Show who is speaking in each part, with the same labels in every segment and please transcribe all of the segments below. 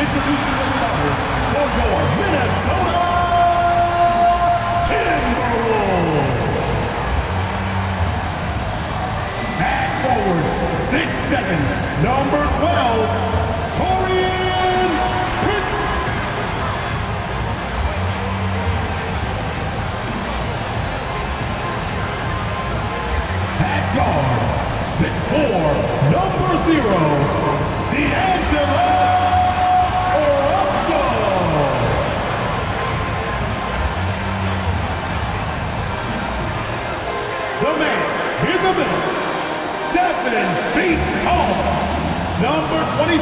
Speaker 1: Introducing the starters for your Minnesota Timberwolves. At forward, 6'7", number 12, Torian Prince. At guard, 6'4", number 0, D'Angelo. The man in the middle, 7 feet tall, number 27,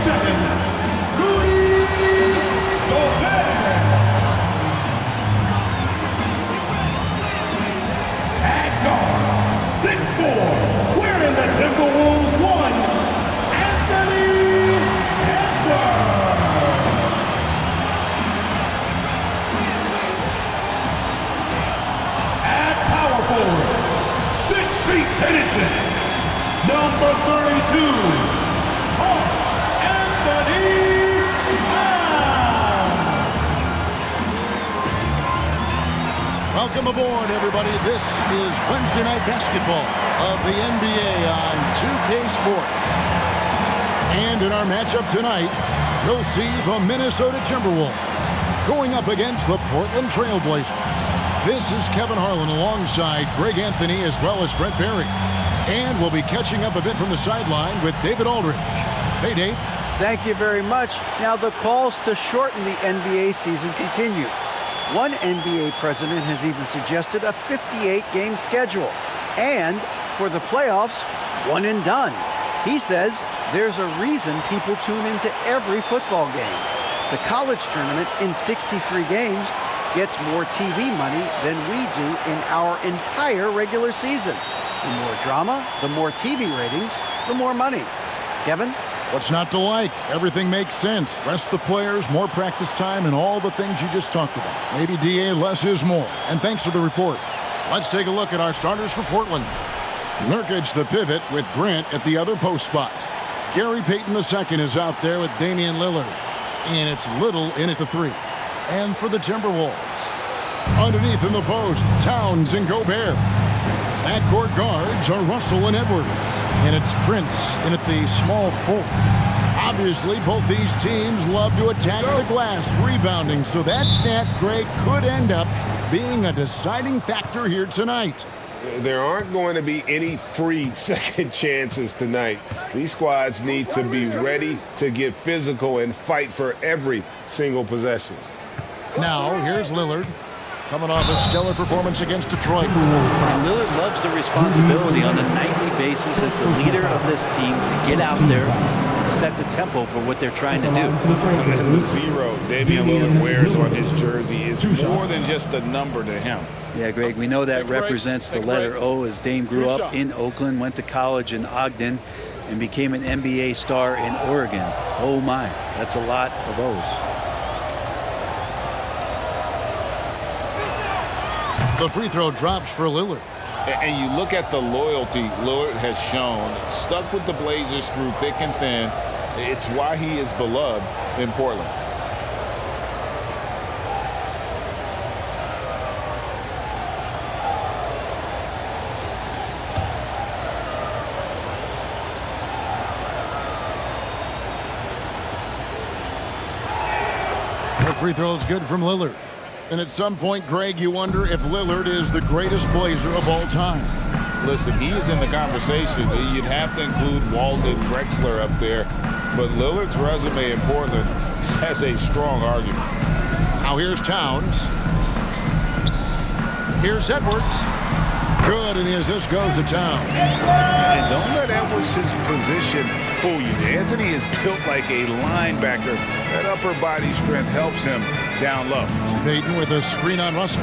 Speaker 1: Rudy Gobert. At guard, 6'4", wearing the Timberwolves 1, Anthony Edwards. At power forward, 6 feet 10 inches, number 32, Anthony Edwards.
Speaker 2: Welcome aboard, everybody. This is Wednesday Night Basketball of the NBA on 2K Sports. And in our matchup tonight, you'll see the Minnesota Timberwolves going up against the Portland Trail Blazers. This is Kevin Harlan alongside Greg Anthony as well as Brent Barry. And we'll be catching up a bit from the sideline with David Aldridge. Hey, Dave.
Speaker 3: Thank you very much. Now the calls to shorten the NBA season continue. One NBA president has even suggested a 58-game schedule. And for the playoffs, one and done. He says there's a reason people tune into every football game. The college tournament in 63 games gets more TV money than we do in our entire regular season. The more drama, the more TV ratings, the more money. Kevin?
Speaker 2: What's not to like? Everything makes sense. Rest the players, more practice time, and all the things you just talked about. Maybe, DA, less is more. And thanks for the report. Let's take a look at our starters for Portland. Nurkic, the pivot, with Grant at the other post spot. Gary Payton II is out there with Damian Lillard. And it's Little in at the 3. And for the Timberwolves, underneath in the post, Towns and Gobert. Backcourt guards are Russell and Edwards. And it's Prince in at the small 4. Obviously, both these teams love to attack the glass, rebounding. So that stat, Greg, could end up being a deciding factor here tonight.
Speaker 4: There aren't going to be any free second chances tonight. These squads need to be ready to get physical and fight for every single possession.
Speaker 2: Now, here's Lillard, coming off a stellar performance against Detroit.
Speaker 5: And Lillard loves the responsibility on a nightly basis as the leader of this team to get out there and set the tempo for what they're trying to do.
Speaker 6: And the 0 Damian Lillard wears on his jersey is more than just a number to him.
Speaker 5: Yeah, Greg, we know that represents the letter O, as Dame grew up in Oakland, went to college in Ogden, and became an NBA star in Oregon. Oh my, that's a lot of O's.
Speaker 2: The free throw drops for Lillard.
Speaker 6: And you look at the loyalty Lillard has shown, stuck with the Blazers through thick and thin. It's why he is beloved in Portland.
Speaker 2: The free throw is good from Lillard. And at some point, Greg, you wonder if Lillard is the greatest Blazer of all time.
Speaker 6: Listen, he is in the conversation. You'd have to include Walden Drexler up there. But Lillard's resume in Portland has a strong argument.
Speaker 2: Now here's Towns. Here's Edwards. Good, and the assist goes to Towns.
Speaker 6: And don't let Edwards' position fool you. Anthony is built like a linebacker. That upper body strength helps him down low.
Speaker 2: Payton with a screen on Russell.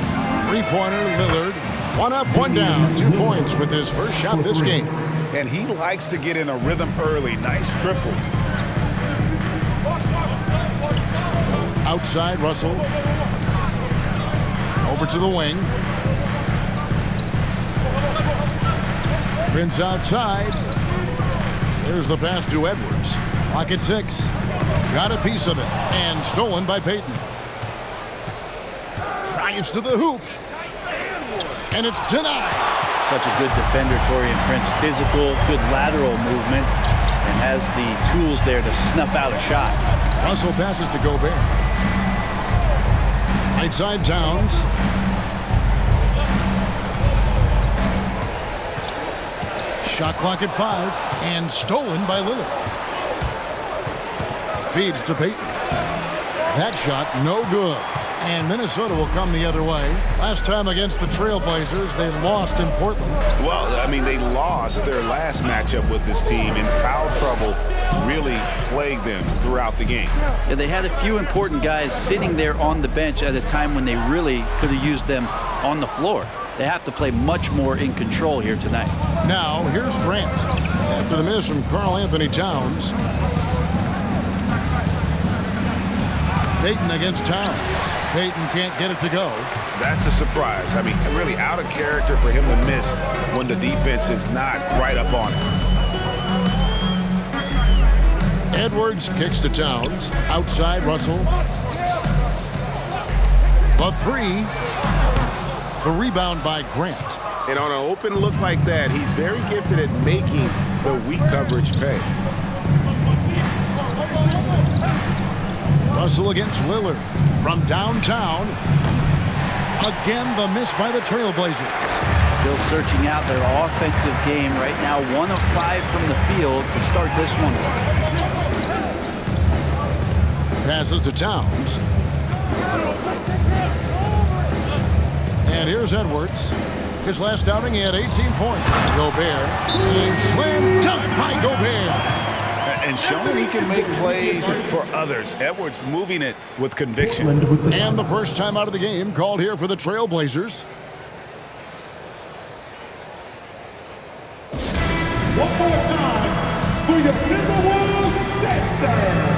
Speaker 2: Three-pointer, Lillard. One up, one down. 2 points with his first shot this game.
Speaker 6: And he likes to get in a rhythm early. Nice triple.
Speaker 2: Outside, Russell. Over to the wing. Prince outside. There's the pass to Edwards. Clock at 6. Got a piece of it, and stolen by Payton. Drives to the hoop, and it's denied.
Speaker 5: Such a good defender, Taurean Prince. Physical, good lateral movement, and has the tools there to snuff out a shot.
Speaker 2: Russell passes to Gobert. Right side Towns. Shot clock at 5, and stolen by Lillard. Feeds to Payton. That shot, no good. And Minnesota will come the other way. Last time against the Trailblazers, they lost in Portland.
Speaker 6: Well, I mean, they lost their last matchup with this team, and foul trouble really plagued them throughout the game.
Speaker 5: Yeah, they had a few important guys sitting there on the bench at a time when they really could have used them on the floor. They have to play much more in control here tonight.
Speaker 2: Now, here's Grant. After the miss from Karl Anthony Towns. Payton against Towns. Payton can't get it to go.
Speaker 6: That's a surprise. I mean, really out of character for him to miss when the defense is not right up on it.
Speaker 2: Edwards kicks to Towns. Outside Russell. The 3. The rebound by Grant.
Speaker 6: And on an open look like that, he's very gifted at making the weak coverage pay.
Speaker 2: Russell against Lillard. From downtown. Again, the miss by the Trailblazers.
Speaker 5: Still searching out their offensive game right now. 1 of 5 from the field to start this one.
Speaker 2: Passes to Towns. And here's Edwards. His last outing, he had 18 points. Gobert. And slam dunk by Gobert.
Speaker 6: And showing he can make plays for others. Edwards moving it with conviction.
Speaker 2: And the first time out of the game called here for the Trailblazers.
Speaker 1: One more time for your Timberwolves dancer.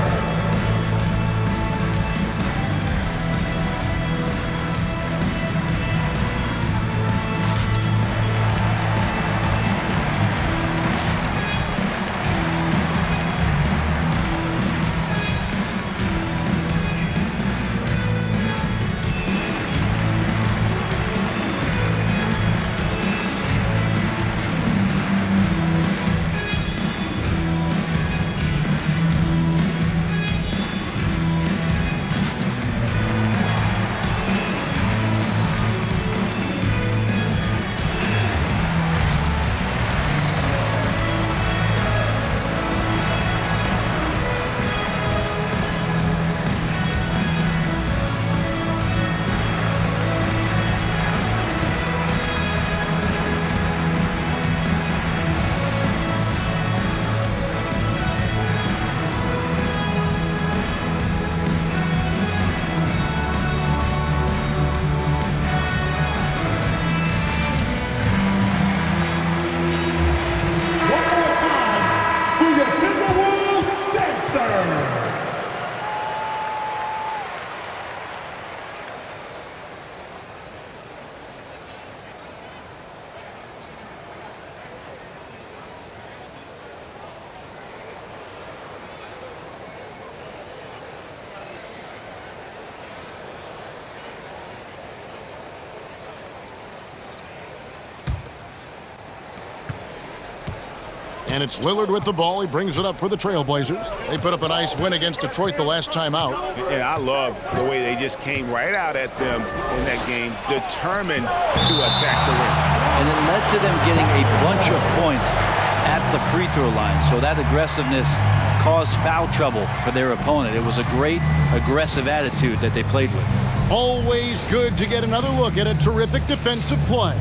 Speaker 2: And it's Lillard with the ball. He brings it up for the Trailblazers. They put up a nice win against Detroit the last time out.
Speaker 6: And I love the way they just came right out at them in that game, determined to attack the rim.
Speaker 5: And it led to them getting a bunch of points at the free throw line. So that aggressiveness caused foul trouble for their opponent. It was a great aggressive attitude that they played with.
Speaker 2: Always good to get another look at a terrific defensive play.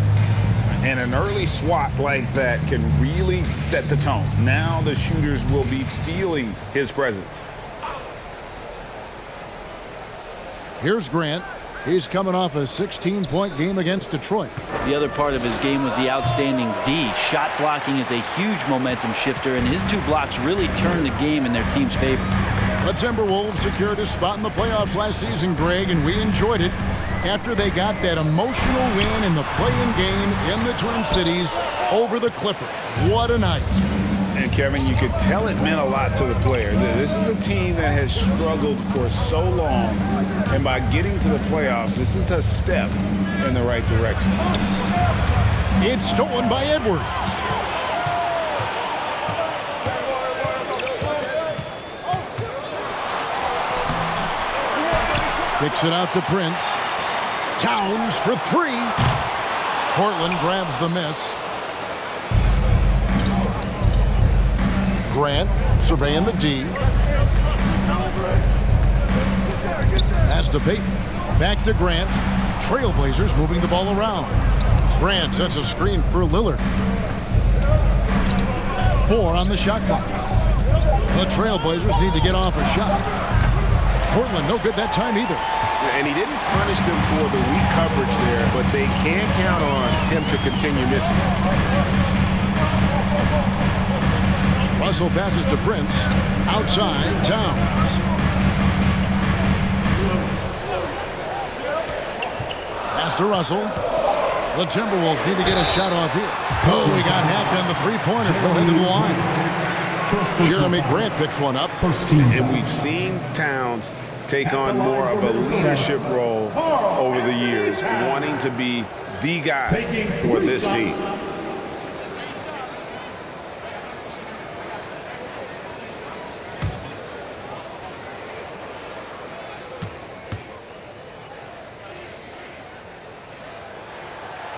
Speaker 6: And an early swat like that can really set the tone. Now the shooters will be feeling his presence.
Speaker 2: Here's Grant. He's coming off a 16-point game against Detroit.
Speaker 5: The other part of his game was the outstanding D. Shot blocking is a huge momentum shifter, and his 2 blocks really turned the game in their team's favor.
Speaker 2: The Timberwolves secured a spot in the playoffs last season, Greg, and we enjoyed it after they got that emotional win in the play-in game in the Twin Cities over the Clippers. What a night.
Speaker 4: And Kevin, you could tell it meant a lot to the player. This is a team that has struggled for so long, and by getting to the playoffs, this is a step in the right direction.
Speaker 2: It's stolen by Edwards. Kicks it out to Prince. Towns for three. Portland grabs the miss. Grant surveying the D. Pass to Payton. Back to Grant. Trailblazers moving the ball around. Grant sets a screen for Lillard. 4 on the shot clock. The Trailblazers need to get off a shot. Portland no good that time either.
Speaker 4: And he didn't punish them for the weak coverage there, but they can't count on him to continue missing.
Speaker 2: Russell passes to Prince. Outside, Towns. Pass to Russell. The Timberwolves need to get a shot off here. Oh, we got hacked on the three-pointer going to the line. Jeremy Grant picks one up.
Speaker 4: And we've seen Towns take on more of a leadership role over the years, wanting to be the guy for this team.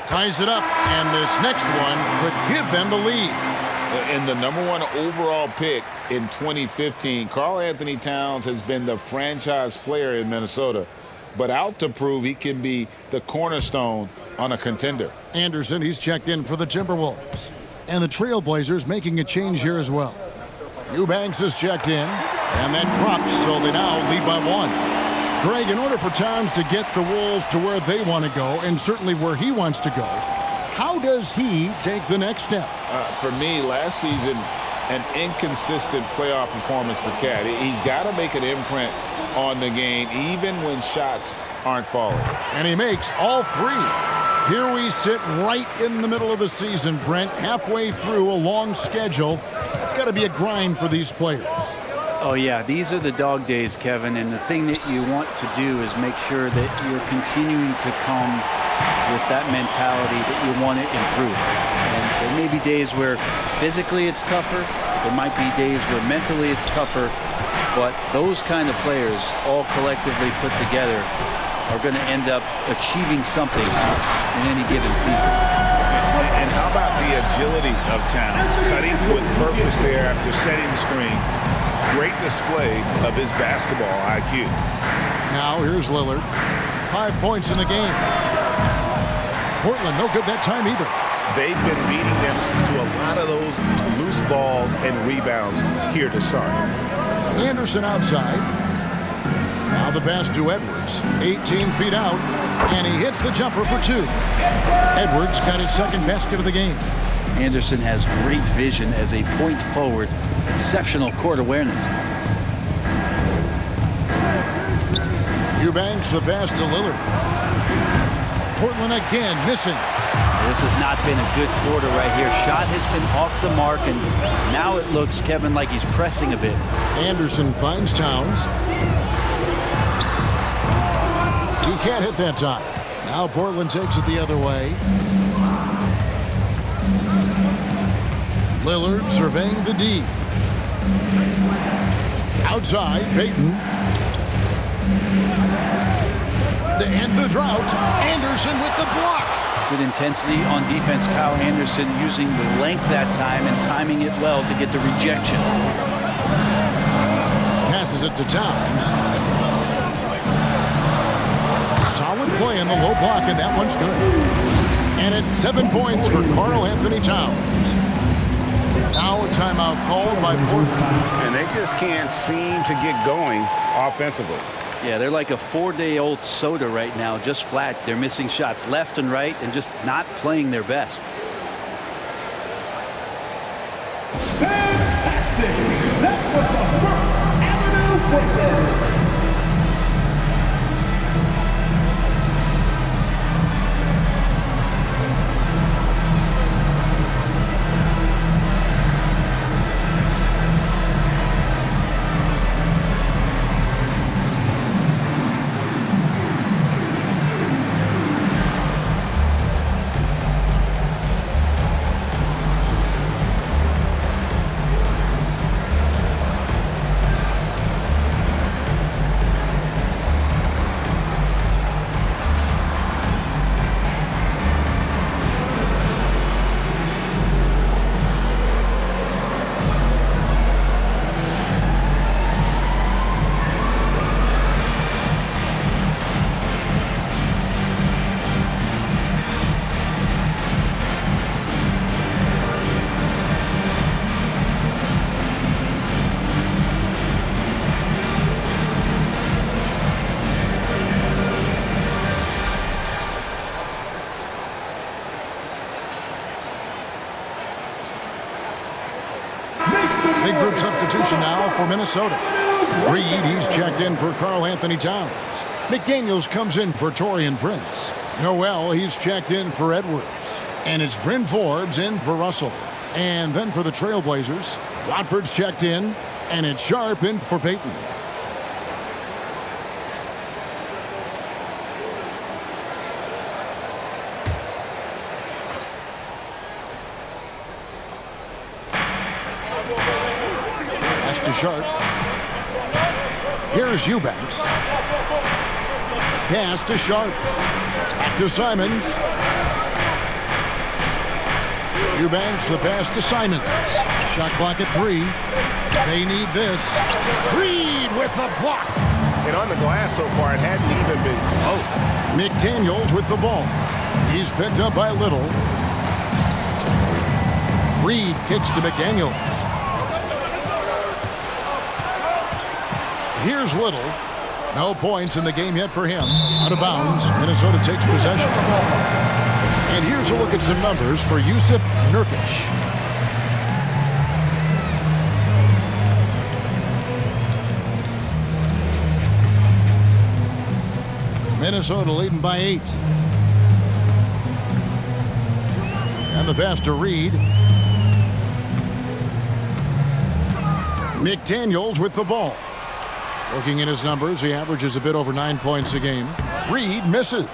Speaker 2: Ties it up, and this next one could give them the lead.
Speaker 6: And the #1 overall pick in 2015, Karl Anthony Towns has been the franchise player in Minnesota, but out to prove he can be the cornerstone on a contender.
Speaker 2: Anderson, he's checked in for the Timberwolves. And the Trailblazers making a change here as well. Eubanks is checked in, and that drops, so they now lead by 1. Greg, in order for Towns to get the Wolves to where they want to go, and certainly where he wants to go, how does he take the next step?
Speaker 6: For me, last season, an inconsistent playoff performance for Cat. He's got to make an imprint on the game, even when shots aren't falling.
Speaker 2: And he makes all 3. Here we sit right in the middle of the season, Brent, halfway through a long schedule. It's got to be a grind for these players.
Speaker 5: Oh, yeah, these are the dog days, Kevin, and the thing that you want to do is make sure that you're continuing to come with that mentality that you want to improve. And there may be days where physically it's tougher. There might be days where mentally it's tougher. But those kind of players, all collectively put together, are going to end up achieving something in any given season.
Speaker 4: And how about the agility of Towns, cutting with purpose there after setting the screen. Great display of his basketball IQ.
Speaker 2: Now here's Lillard. 5 points in the game. Portland no good that time either.
Speaker 4: They've been beating them to a lot of those loose balls and rebounds here to start.
Speaker 2: Anderson outside. Now the pass to Edwards. 18 feet out, and he hits the jumper for 2. Edwards got his second basket of the game.
Speaker 5: Anderson has great vision as a point forward. Exceptional court awareness.
Speaker 2: Eubanks the pass to Lillard. Portland again missing.
Speaker 5: This has not been a good quarter right here. Shot has been off the mark, and now it looks, Kevin, like he's pressing a bit.
Speaker 2: Anderson finds Towns. He can't hit that time. Now Portland takes it the other way. Lillard surveying the D. Outside, Payton. To end the drought, Anderson with the block.
Speaker 5: Good intensity on defense. Kyle Anderson using the length that time and timing it well to get the rejection.
Speaker 2: Passes it to Towns. Solid play in the low block, and that one's good. And it's 7 points for Karl Anthony Towns. Now a timeout called by Portland.
Speaker 4: And they just can't seem to get going offensively.
Speaker 5: Yeah, they're like a 4-day-old soda right now, just flat. They're missing shots left and right and just not playing their best.
Speaker 1: Fantastic! That was the First Avenue Breaker.
Speaker 2: Big group substitution now for Minnesota. Reed, he's checked in for Karl Anthony Towns. McDaniels comes in for Taurean Prince. Noel, he's checked in for Edwards. And it's Bryn Forbes in for Russell. And then for the Trailblazers, Watford's checked in, and it's Sharp in for Payton. Pass to Sharp. Here's Eubanks. Pass to Sharp. Back to Simons. Eubanks, the pass to Simons. Shot clock at 3. They need this. Reed with the block.
Speaker 4: And on the glass so far, it hadn't even been close.
Speaker 2: McDaniels with the ball. He's picked up by Little. Reed kicks to McDaniels. Here's Little. No points in the game yet for him. Out of bounds. Minnesota takes possession. And here's a look at some numbers for Yusuf Nurkic. Minnesota leading by 8. And the pass to Reed. McDaniels with the ball. Looking at his numbers, he averages a bit over 9 points a game. Reed misses.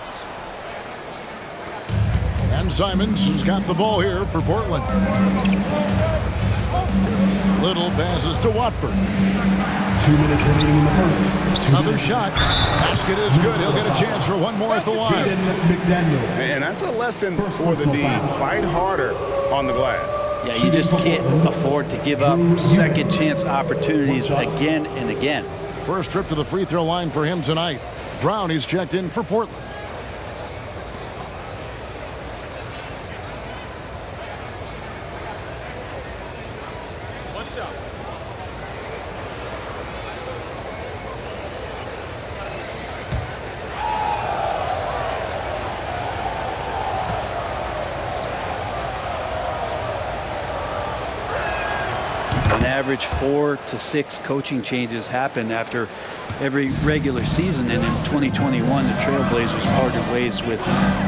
Speaker 2: And Simons has got the ball here for Portland. Little passes to Watford.
Speaker 1: 2 minutes remaining in the first.
Speaker 2: Another shot. Basket is good. He'll get a chance for one more at the line.
Speaker 4: And that's a lesson for the D. Fight harder on the glass.
Speaker 5: Yeah, you just can't afford to give up second chance opportunities again and again.
Speaker 2: First trip to the free throw line for him tonight. Brown, he's checked in for Portland.
Speaker 6: What's up?
Speaker 5: An average 4 to 6 coaching changes happen after every regular season, and in 2021 the Trailblazers parted ways with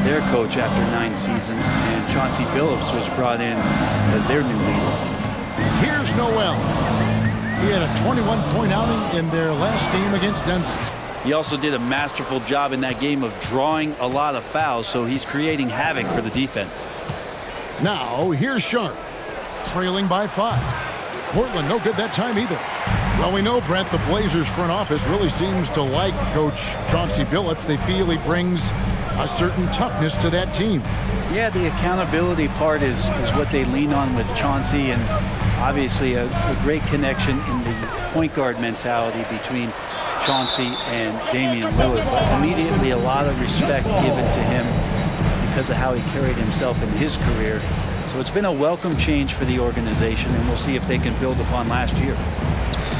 Speaker 5: their coach after 9 seasons, and Chauncey Billups was brought in as their new leader.
Speaker 2: Here's Noel. He had a 21-point outing in their last game against Denver.
Speaker 5: He also did a masterful job in that game of drawing a lot of fouls, so he's creating havoc for the defense.
Speaker 2: Now here's Sharp, trailing by 5. Portland no good that time either. Well, we know, Brent, the Blazers front office really seems to like Coach Chauncey Billups. They feel he brings a certain toughness to that team.
Speaker 5: Yeah, the accountability part is what they lean on with Chauncey, and obviously a great connection in the point guard mentality between Chauncey and Damian Lillard. But immediately a lot of respect given to him because of how he carried himself in his career. So it's been a welcome change for the organization, and we'll see if they can build upon last year.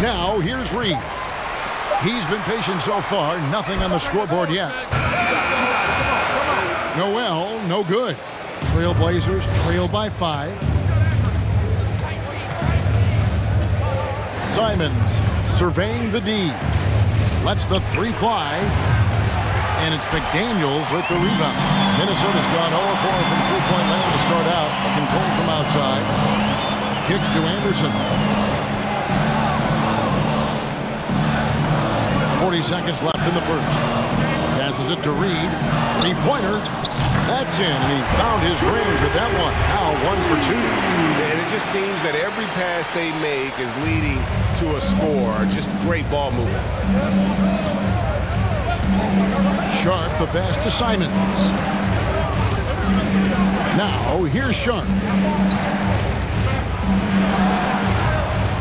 Speaker 2: Now here's Reed. He's been patient so far. Nothing on the scoreboard yet. Noel, no good. Trailblazers trail by 5. Simons surveying the D. Lets the 3 fly. And it's McDaniels with the rebound. Minnesota's gone 0-4 from three-point land to start out. Looking cold from outside. Kicks to Anderson. 40 seconds left in the first. Passes it to Reed. 3-pointer. That's in, and he found his range with that one. Now 1 for 2.
Speaker 4: And it just seems that every pass they make is leading to a score. Just great ball movement.
Speaker 2: Sharp, the pass to Simons. Now, here's Sharp.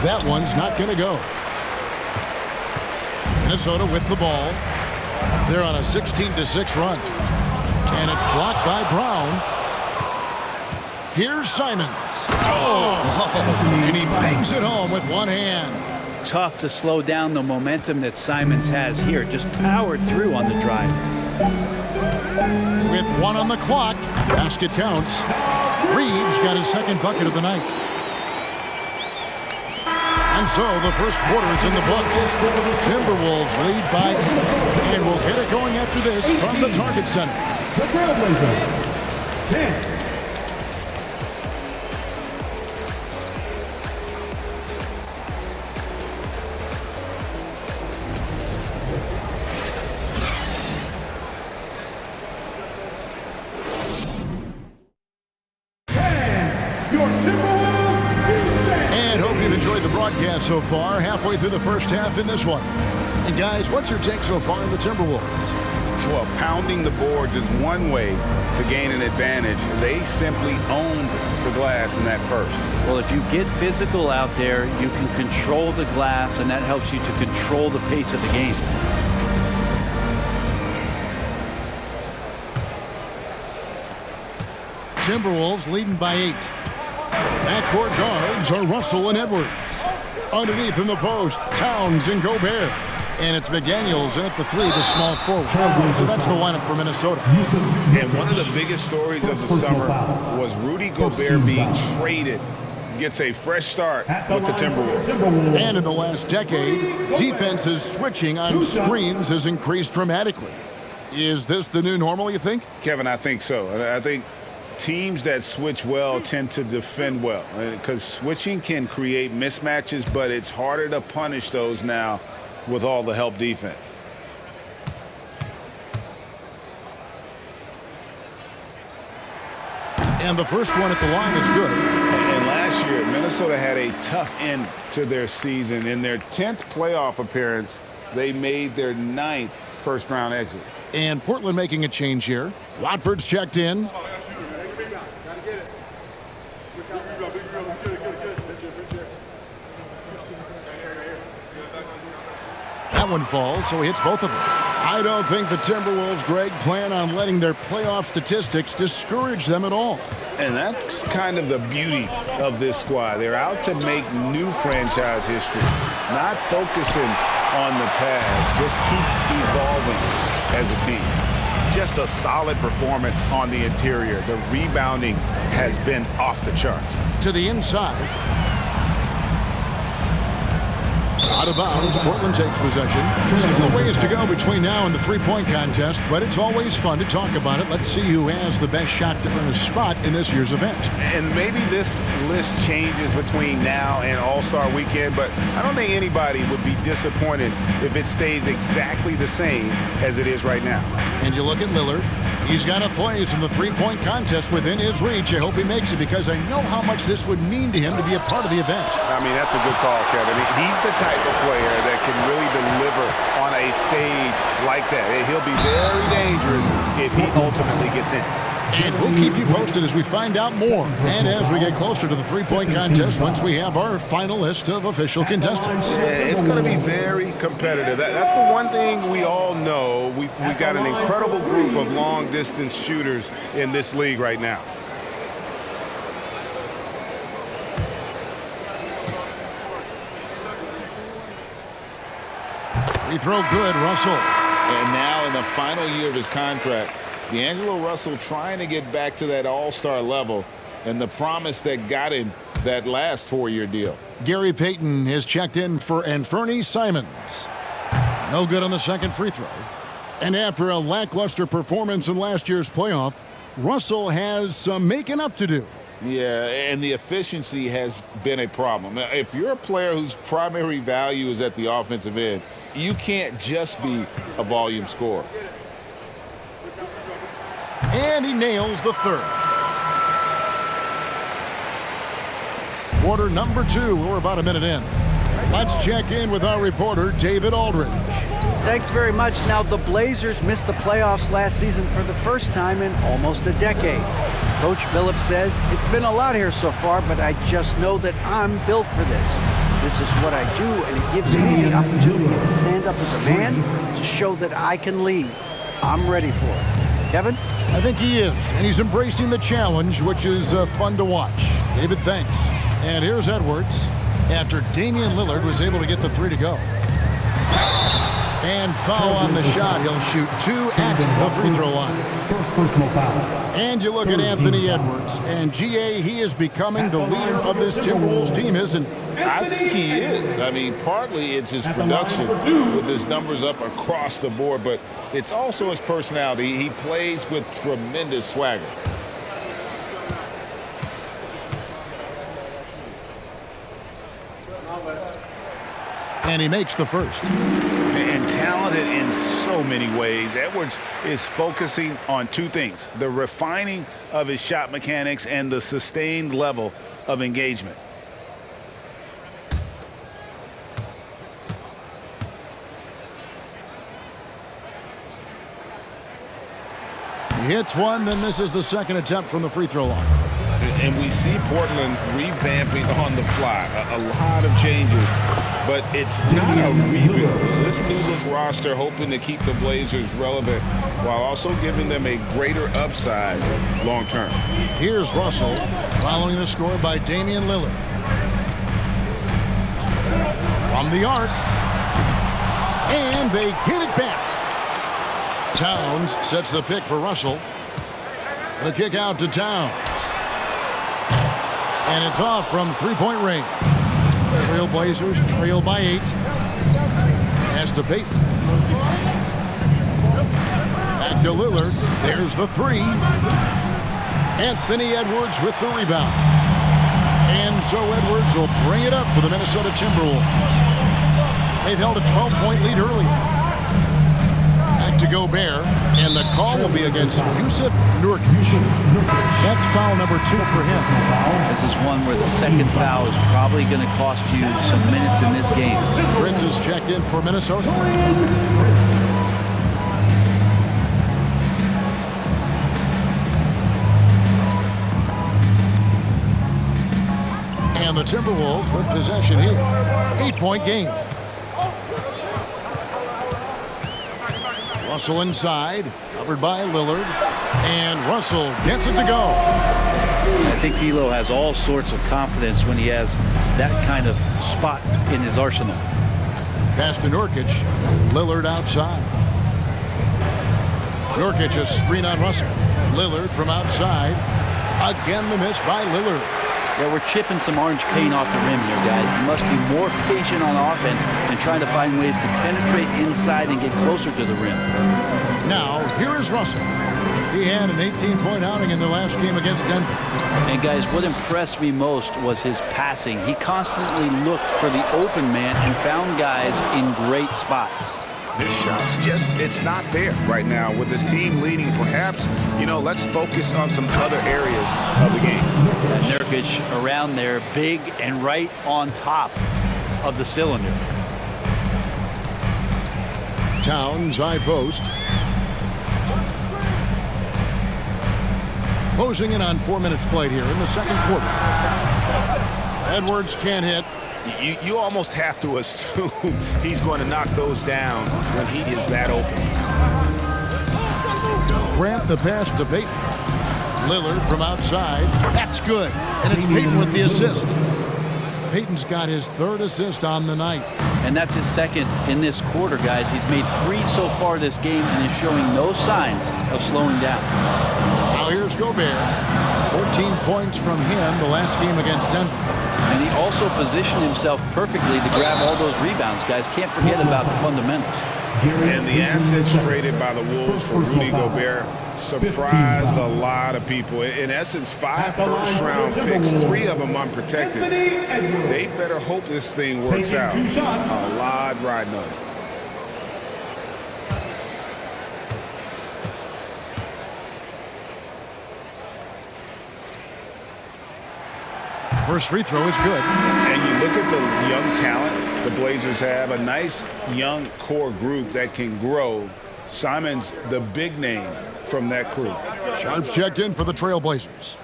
Speaker 2: That one's not going to go. Minnesota with the ball. They're on a 16-6 run. And it's blocked by Brown. Here's Simons. Oh! And he bangs it home with one hand.
Speaker 5: Tough to slow down the momentum that Simons has here. Just powered through on the drive.
Speaker 2: With 1 on the clock, basket counts. Reeves got his second bucket of the night. And so the first quarter is in the books. Timberwolves lead by 8, and we'll get it going after this from the Target Center.
Speaker 1: The Trailblazers, 10.
Speaker 2: And hope you've enjoyed the broadcast so far, halfway through the first half in this one. And guys, what's your take so far in the Timberwolves?
Speaker 4: Well, pounding the boards is one way to gain an advantage. They simply owned the glass in that first.
Speaker 5: Well, if you get physical out there, you can control the glass, and that helps you to control the pace of the game.
Speaker 2: Timberwolves leading by 8. Backcourt guards are Russell and Edwards. Underneath in the post, Towns and Gobert. And it's McDaniels in at the 3, the small forward. So that's the lineup for Minnesota.
Speaker 4: And one of the biggest stories of the summer was Rudy Gobert being traded. Gets a fresh start with the Timberwolves.
Speaker 2: And in the last decade, defenses switching on screens has increased dramatically. Is this the new normal, you think?
Speaker 4: Kevin, I think so. I think teams that switch well tend to defend well, because switching can create mismatches, but it's harder to punish those now with all the help defense.
Speaker 2: And the first one at the line is good.
Speaker 4: And last year, Minnesota had a tough end to their season. In their 10th playoff appearance, they made their 9th first-round exit.
Speaker 2: And Portland making a change here. Watford's checked in. That one falls, so he hits both of them. I don't think the Timberwolves, Greg, plan on letting their playoff statistics discourage them at all.
Speaker 4: And that's kind of the beauty of this squad. They're out to make new franchise history, not focusing on the past, just keep evolving as a team. Just a solid performance on the interior. The rebounding has been off the charts.
Speaker 2: To the inside. Out of bounds, Portland takes possession. Still a ways to go between now and the three-point contest, but it's always fun to talk about it. Let's see who has the best shot to earn a spot in this year's event.
Speaker 4: And maybe this list changes between now and All-Star Weekend, but I don't think anybody would be disappointed if it stays exactly the same as it is right now.
Speaker 2: And you look at Lillard. He's got a place in the three-point contest within his reach. I hope he makes it because I know how much this would mean to him to be a part of the event.
Speaker 4: I mean, that's a good call, Kevin. He's the type of player that can really deliver on a stage like that. He'll be very dangerous if he ultimately gets in.
Speaker 2: And we'll keep you posted as we find out more. And as we get closer to the three-point contest, once we have our final list of official contestants.
Speaker 4: Yeah, it's going to be very competitive. That's the one thing we all know. We've got an incredible group of long-distance shooters in this league right now.
Speaker 2: Free throw good, Russell.
Speaker 6: And now in the final year of his contract, D'Angelo Russell trying to get back to that all-star level and the promise that got him that last 4-year deal.
Speaker 2: Gary Payton has checked in for Anthony Simons. No good on the second free throw. And after a lackluster performance in last year's playoff, Russell has some making up to do.
Speaker 6: Yeah, and the efficiency has been a problem. If you're a player whose primary value is at the offensive end, you can't just be a volume scorer.
Speaker 2: And he nails the third. Quarter number 2. We're about a minute in. Let's check in with our reporter, David Aldridge.
Speaker 3: Thanks very much. Now, the Blazers missed the playoffs last season for the first time in almost a decade. Coach Billups says, it's been a lot here so far, but I just know that I'm built for this. This is what I do, and it gives me the opportunity to stand up as a man to show that I can lead. I'm ready for it. Kevin?
Speaker 2: I think he is, and he's embracing the challenge, which is fun to watch. David, thanks. And here's Edwards after Damian Lillard was able to get the 3 to go. And foul on the shot. He'll shoot 2 at the free throw line.
Speaker 1: First personal foul.
Speaker 2: And you look at Anthony Edwards, and GA, he is becoming the leader of this Timberwolves team, isn't he?
Speaker 6: I think he is. I mean, partly it's his production with his numbers up across the board, but it's also his personality. He plays with tremendous swagger.
Speaker 2: And he makes the first.
Speaker 4: And talented in so many ways. Edwards is focusing on 2 things: the refining of his shot mechanics and the sustained level of engagement.
Speaker 2: He hits one, then misses the second attempt from the free throw line.
Speaker 6: And we see Portland revamping on the fly. A lot of changes, but it's not a rebuild. This new-look roster hoping to keep the Blazers relevant while also giving them a greater upside long-term.
Speaker 2: Here's Russell following the score by Damian Lillard. From the arc. And they get it back. Towns sets the pick for Russell. The kick out to Towns. And it's off from three-point range. Trailblazers trail by 8. Pass to Payton. Back to Lillard. There's the 3. Anthony Edwards with the rebound. And so Edwards will bring it up for the Minnesota Timberwolves. They've held a 12-point lead earlier. Back to Gobert, and the call will be against Jusuf Nurkic. That's foul number 2 for him.
Speaker 5: This is one where the second foul is probably going to cost you some minutes in this game.
Speaker 2: Prince is checked in for Minnesota. And the Timberwolves with possession here. 8-point game. Russell inside, covered by Lillard, and Russell gets it to go.
Speaker 5: I think D'Lo has all sorts of confidence when he has that kind of spot in his arsenal.
Speaker 2: Pass to Nurkic, Lillard outside. Nurkic a screen on Russell. Lillard from outside. Again the miss by Lillard.
Speaker 5: Yeah, we're chipping some orange paint off the rim here, guys. He must be more patient on offense and trying to find ways to penetrate inside and get closer to the rim.
Speaker 2: Now, here is Russell. He had an 18-point outing in the last game against Denver.
Speaker 5: And guys, what impressed me most was his passing. He constantly looked for the open man and found guys in great spots.
Speaker 4: This shot's just, it's not there right now. With this team leading, perhaps, let's focus on some other areas of the game.
Speaker 5: Nurkic around there, big and right on top of the cylinder.
Speaker 2: Towns, high post. Closing in on 4 minutes played here in the second quarter. Edwards can't hit.
Speaker 4: You almost have to assume he's going to knock those down when he is that open.
Speaker 2: Grant the pass to Payton. Lillard from outside. That's good. And it's Payton with the assist. Payton's got his 3rd assist on the night.
Speaker 5: And that's his 2nd in this quarter, guys. He's made 3 so far this game and is showing no signs of slowing down.
Speaker 2: Now here's Gobert. 14 points from him the last game against Denver.
Speaker 5: And he also positioned himself perfectly to grab all those rebounds, guys. Can't forget about the fundamentals.
Speaker 4: And the assets traded by the Wolves for Rudy Gobert surprised a lot of people. In essence, 5 first-round picks, 3 of them unprotected. They better hope this thing works out. A lot riding on it.
Speaker 2: First free throw is good.
Speaker 4: And you look at the young talent the Blazers have, a nice young core group that can grow. Simon's the big name from that crew.
Speaker 2: Sharps checked in for the Trailblazers.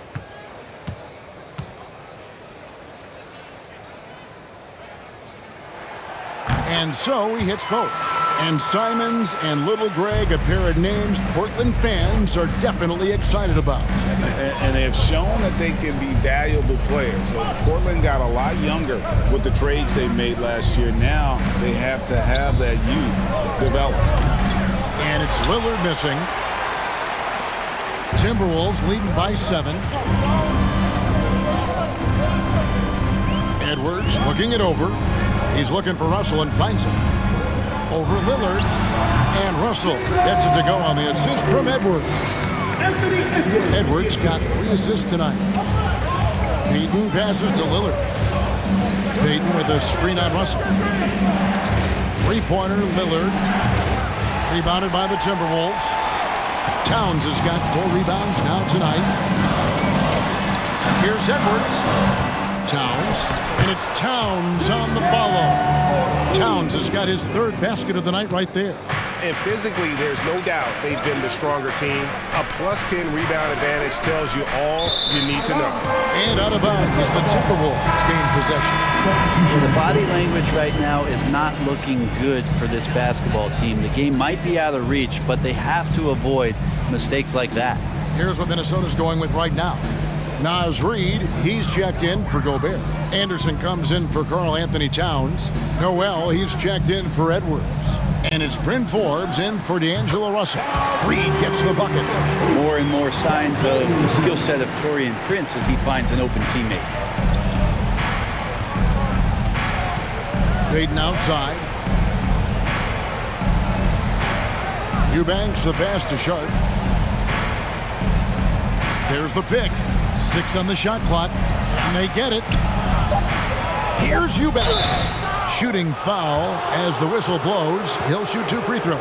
Speaker 2: And so he hits both. And Simons and Little Greg, a pair of names Portland fans are definitely excited about.
Speaker 4: And they have shown that they can be valuable players. So Portland got a lot younger with the trades they made last year. Now they have to have that youth develop.
Speaker 2: And it's Lillard missing. Timberwolves leading by 7. Edwards looking it over. He's looking for Russell and finds him. Over Lillard. And Russell gets it to go on the assist from Edwards. Edwards got 3 assists tonight. Payton passes to Lillard. Payton with a screen on Russell. 3-pointer, Lillard. Rebounded by the Timberwolves. Towns has got 4 rebounds now tonight. Here's Edwards. Towns. And it's Towns on the follow. Towns has got his 3rd basket of the night right there.
Speaker 7: And physically, there's no doubt they've been the stronger team. A +10 rebound advantage tells you all you need to know.
Speaker 2: And out of bounds as the Timberwolves gain possession.
Speaker 5: The body language right now is not looking good for this basketball team. The game might be out of reach, but they have to avoid mistakes like that.
Speaker 2: Here's what Minnesota's going with right now. Naz Reid, he's checked in for Gobert. Anderson comes in for Karl Anthony Towns. Noel, he's checked in for Edwards. And it's Bryn Forbes in for D'Angelo Russell. Reid gets the bucket.
Speaker 5: More and more signs of the skill set of Taurean Prince as he finds an open teammate.
Speaker 2: Payton outside. Eubanks the pass to Sharp. There's the pick. 6 on the shot clock. And they get it. Here's Eubanks. Shooting foul as the whistle blows. He'll shoot 2 free throws.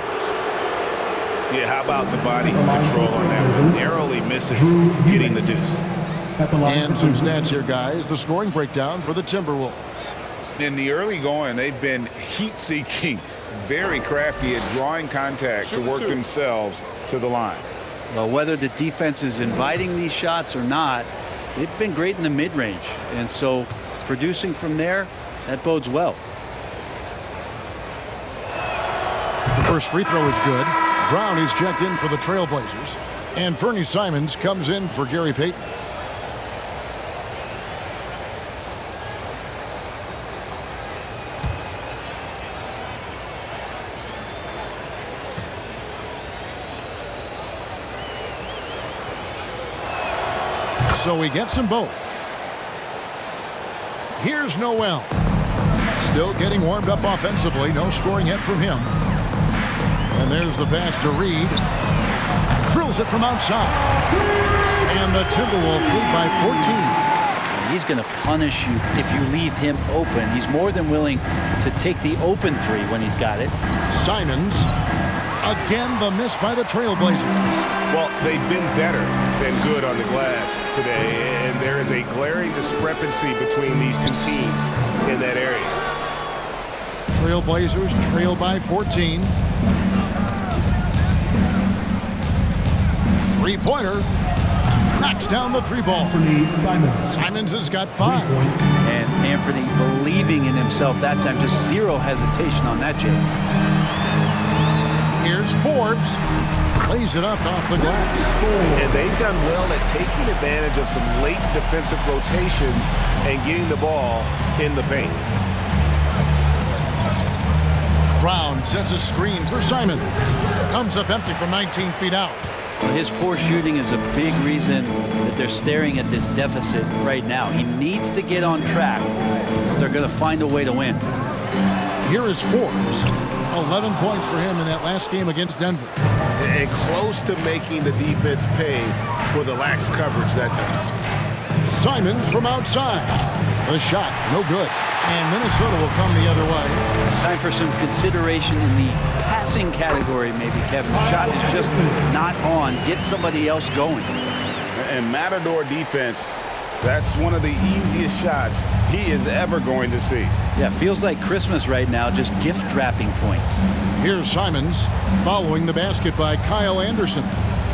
Speaker 4: Yeah, how about the body control on that one? Narrowly misses getting the deuce.
Speaker 2: And some stats here, guys. The scoring breakdown for the Timberwolves.
Speaker 4: In the early going, they've been heat-seeking, very crafty at drawing contact to work themselves to the line.
Speaker 5: Well, whether the defense is inviting these shots or not, they've been great in the mid-range. And so producing from there, that bodes well.
Speaker 2: The first free throw is good. Brown is checked in for the Trailblazers. And Fernie Simons comes in for Gary Payton. So he gets them both. Here's Noel. Still getting warmed up offensively. No scoring yet from him. And there's the pass to Reid. Drills it from outside. And the Timberwolves lead by 14.
Speaker 5: He's going to punish you if you leave him open. He's more than willing to take the open 3 when he's got it.
Speaker 2: Simons. Again, the miss by the Trailblazers.
Speaker 7: Well, they've been better than good on the glass today, and there is a glaring discrepancy between these two teams in that area.
Speaker 2: Trailblazers trail by 14. 3-pointer. Knocks down the 3-ball. Simons has got 5.
Speaker 5: And Anthony believing in himself that time. Just 0 hesitation on that jam.
Speaker 2: Here's Forbes. Plays it up off the glass.
Speaker 7: And they've done well at taking advantage of some late defensive rotations and getting the ball in the paint.
Speaker 2: Brown sets a screen for Simon. Comes up empty from 19 feet out.
Speaker 5: Well, his poor shooting is a big reason that they're staring at this deficit right now. He needs to get on track. They're going to find a way to win.
Speaker 2: Here is Forbes. 11 points for him in that last game against Denver.
Speaker 7: And close to making the defense pay for the lax coverage that time.
Speaker 2: Simons from outside. The shot, no good. And Minnesota will come the other way.
Speaker 5: Time for some consideration in the passing category, maybe, Kevin. The shot is just not on. Get somebody else going.
Speaker 4: And Matador defense, that's one of the easiest shots he is ever going to see.
Speaker 5: Yeah, feels like Christmas right now, just gift wrapping points.
Speaker 2: Here's Simons following the basket by Kyle Anderson.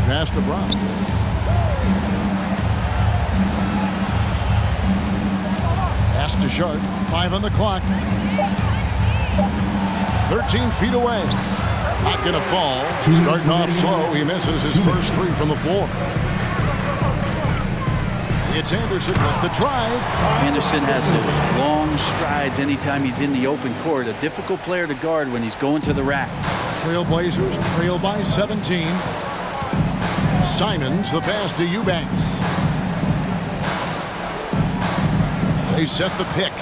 Speaker 2: Pass to Brown. Pass to Sharp. 5 on the clock. 13 feet away. Not going to fall. Starting off slow, he misses his first three from the floor. It's Anderson with the drive.
Speaker 5: Anderson has those long strides anytime he's in the open court. A difficult player to guard when he's going to the rack.
Speaker 2: Trailblazers trail by 17. Simons, the pass to Eubanks. They set the pick.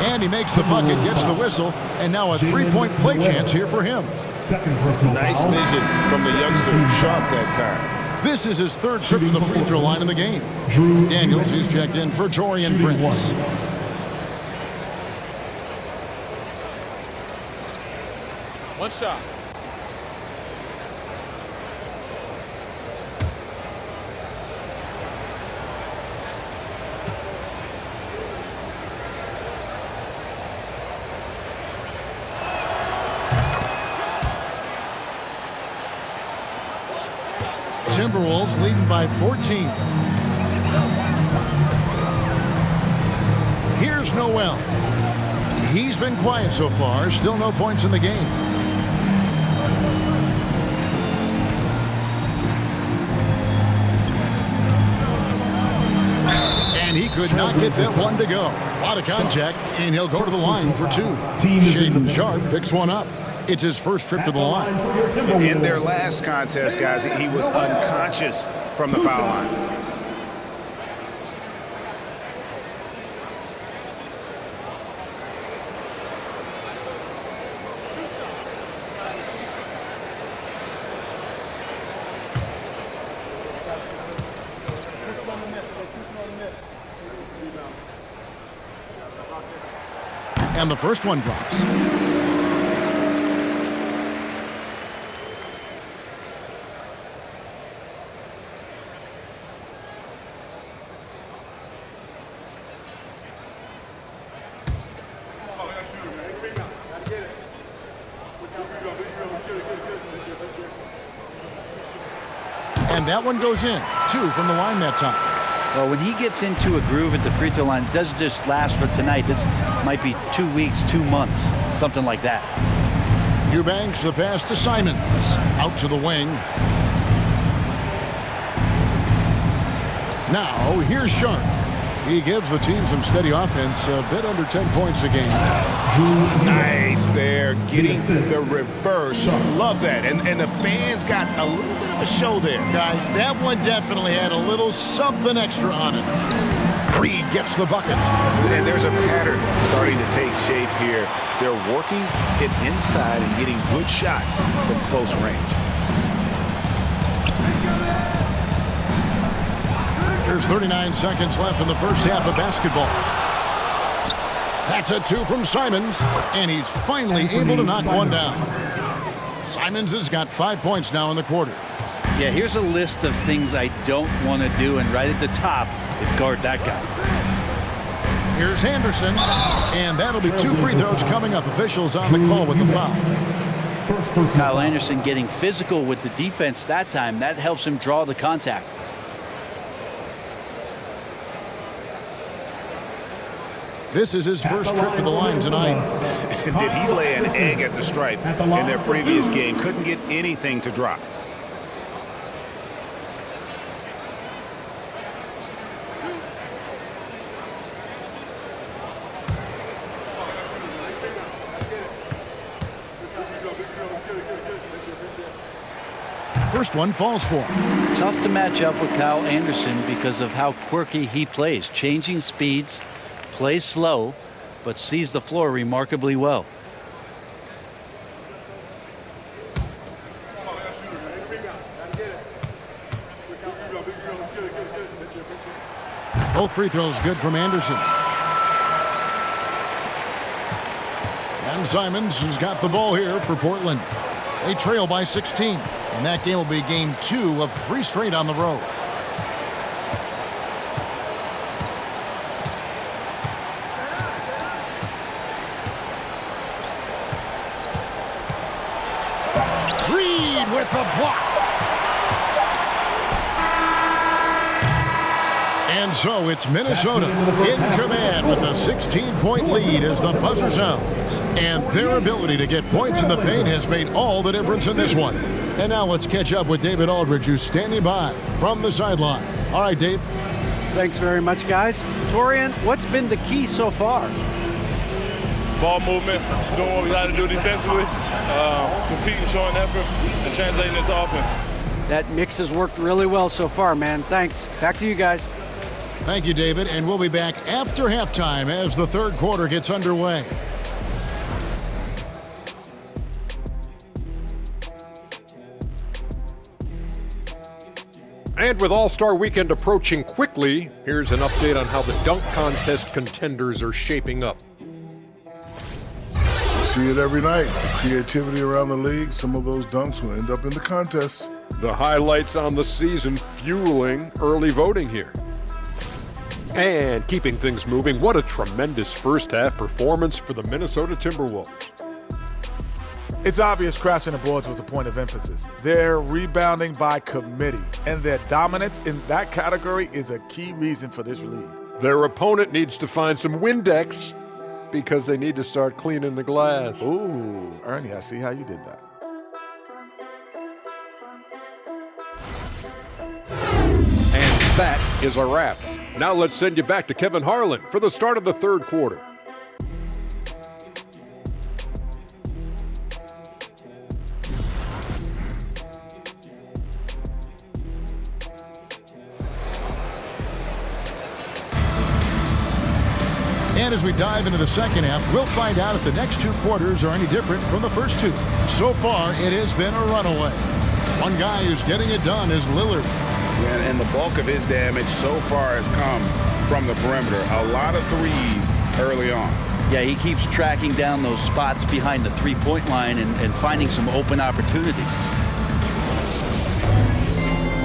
Speaker 2: And he makes the bucket, gets the whistle, and now a three-point play chance here for him.
Speaker 1: Second personal
Speaker 6: Nice
Speaker 1: foul.
Speaker 6: vision from the youngster. Sharp that time.
Speaker 2: This is his third trip to the free throw line in the game.
Speaker 1: Drew
Speaker 2: Daniels is checked in for Torian
Speaker 1: Shooting
Speaker 2: Prince.
Speaker 1: one.
Speaker 8: One shot.
Speaker 2: Timberwolves leading by 14. Here's Noel. He's been quiet so far. Still no points in the game. And he could not get that one to go. A lot of contact, and he'll go to the line for two. Shaedon Sharpe picks one up. It's his first trip to the line.
Speaker 4: In their last contest, guys, he was unconscious from the foul line.
Speaker 2: And the first one drops. And that one goes in. Two from the line that time.
Speaker 5: Well, when he gets into a groove at the free throw line, it doesn't just last for tonight. This might be 2 weeks, 2 months, something like that.
Speaker 2: Eubanks, the pass to Simons. Out to the wing. Now, here's Sharpe. He gives the team some steady offense, a bit under 10 points a game.
Speaker 4: Nice there, getting the reverse. Love that. And the fans got a little bit of a show there.
Speaker 2: Guys, that one definitely had a little something extra on it. Reed gets the bucket.
Speaker 4: And there's a pattern starting to take shape here. They're working it inside and getting good shots from close range.
Speaker 2: There's 39 seconds left in the first half of basketball. That's a two from Simons, and he's finally able to knock one down. Simons has got 5 points now in the quarter.
Speaker 5: Yeah, here's a list of things I don't want to do, and right at the top is guard that guy.
Speaker 2: Here's Anderson, and that'll be 2 free throws coming up. Officials on the call with the foul.
Speaker 5: Kyle Anderson getting physical with the defense that time. That helps him draw the contact.
Speaker 2: This is his first trip to the line tonight.
Speaker 4: Did he lay an egg at the stripe in their previous game? Couldn't get anything to drop.
Speaker 2: First one falls for him.
Speaker 5: Tough to match up with Kyle Anderson because of how quirky he plays. Changing speeds, plays slow, but sees the floor remarkably well.
Speaker 2: Both free throws good from Anderson. And Simons has got the ball here for Portland. They trail by 16, and that game will be game 2 of 3 straight on the road. Reed with the block. And so it's Minnesota in command with a 16-point lead as the buzzer sounds. And their ability to get points in the paint has made all the difference in this one. And now let's catch up with David Aldridge, who's standing by from the sideline. All right, Dave.
Speaker 3: Thanks very much, guys. Torian, what's been the key so far?
Speaker 8: Ball movement, doing what we got to do defensively, competing, showing effort, and translating into offense.
Speaker 3: That mix has worked really well so far, man. Thanks. Back to you guys.
Speaker 2: Thank you, David. And we'll be back after halftime as the third quarter gets underway.
Speaker 9: And with All-Star Weekend approaching quickly, here's an update on how the dunk contest contenders are shaping up.
Speaker 10: See it every night. Creativity around the league. Some of those dunks will end up in the contest.
Speaker 9: The highlights on the season fueling early voting here. And keeping things moving, what a tremendous first-half performance for the Minnesota Timberwolves.
Speaker 11: It's obvious crashing the boards was a point of emphasis. They're rebounding by committee, and their dominance in that category is a key reason for this lead.
Speaker 9: Their opponent needs to find some Windex because they need to start cleaning the glass.
Speaker 11: Ooh, Ernie, I see how you did that.
Speaker 9: And that is a wrap. Now let's send you back to Kevin Harlan for the start of the third quarter.
Speaker 2: And as we dive into the second half, we'll find out if the next two quarters are any different from the first two. So far, it has been a runaway. One guy who's getting it done is Lillard.
Speaker 4: Yeah, and the bulk of his damage so far has come from the perimeter. A lot of threes early on.
Speaker 5: Yeah, he keeps tracking down those spots behind the three-point line and finding some open opportunities.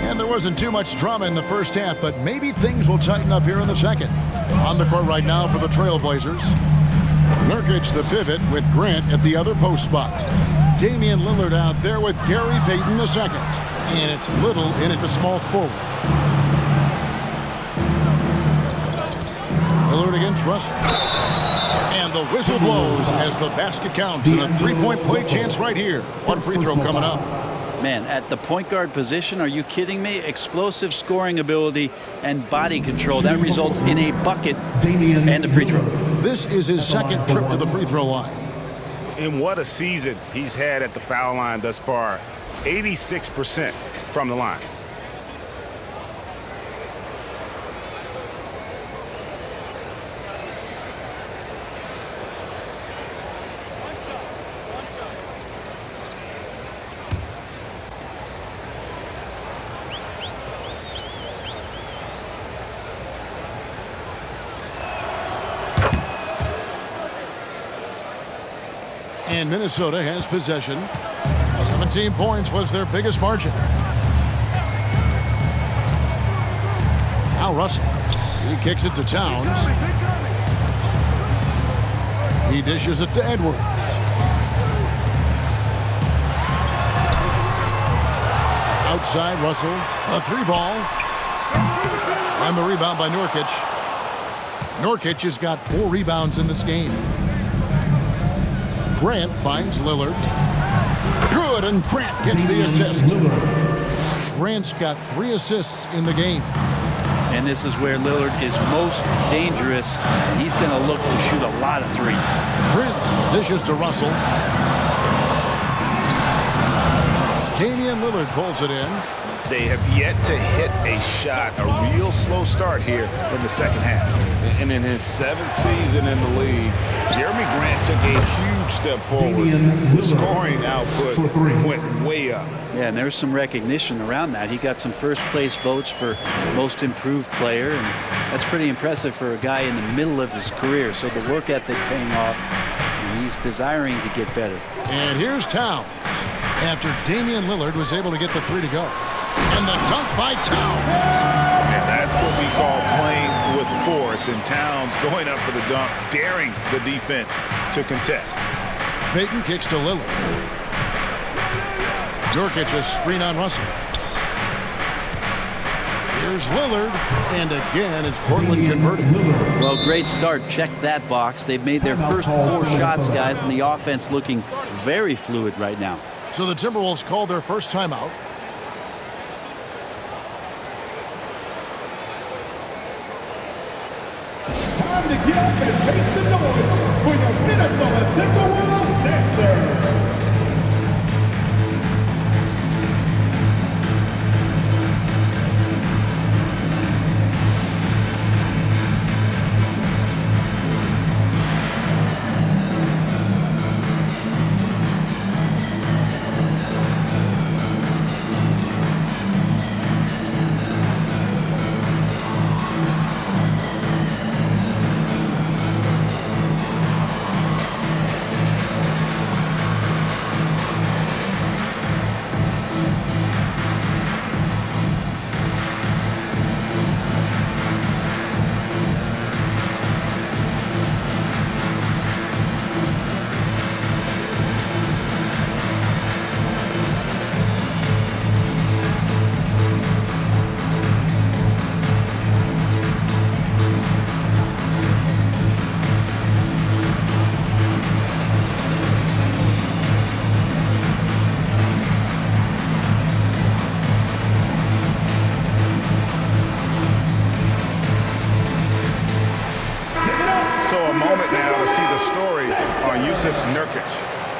Speaker 2: And there wasn't too much drama in the first half, but maybe things will tighten up here in the second. On the court right now for the Trailblazers. Nurkic the pivot with Grant at the other post spot. Damian Lillard out there with Gary Payton the second. And it's Little in at the small forward. Lillard against Russell. And the whistle blows as the basket counts and a three-point play chance right here. One free throw coming up.
Speaker 5: Man, at the point guard position, are you kidding me? Explosive scoring ability and body control. That results in a bucket and a free throw.
Speaker 2: This is his second trip to the free throw line.
Speaker 4: And what a season he's had at the foul line thus far. 86% from the line.
Speaker 2: And Minnesota has possession. 17 points was their biggest margin. Now Russell. He kicks it to Towns. He dishes it to Edwards. Outside Russell. A three ball. And the rebound by Nurkic. Nurkic has got 4 rebounds in this game. Grant finds Lillard. Good, and Grant gets the assist. Grant's got 3 assists in the game.
Speaker 5: And this is where Lillard is most dangerous. He's going to look to shoot a lot of threes.
Speaker 2: Prince dishes to Russell. Damian Lillard pulls it in.
Speaker 4: They have yet to hit a shot, a real slow start here in the second half.
Speaker 6: And in his 7th season in the league, Jeremy Grant took a huge step forward. The scoring output went way up.
Speaker 5: Yeah, and there's some recognition around that. He got some first place votes for most improved player, and that's pretty impressive for a guy in the middle of his career. So the work ethic paying off, and he's desiring to get better.
Speaker 2: And here's Towns after Damian Lillard was able to get the 3 to go. And the dunk by Towns.
Speaker 4: And that's what we call playing with force. And Towns going up for the dunk, daring the defense to contest.
Speaker 2: Payton kicks to Lillard. Nurkic a screen on Russell. Here's Lillard, and again, it's Portland converting.
Speaker 5: Well, great start. Check that box. They've made their first 4 shots, guys, and the offense looking very fluid right now.
Speaker 2: So the Timberwolves called their first timeout.
Speaker 1: Time to get up and make some noise for your Minnesota Timberwolves dancers.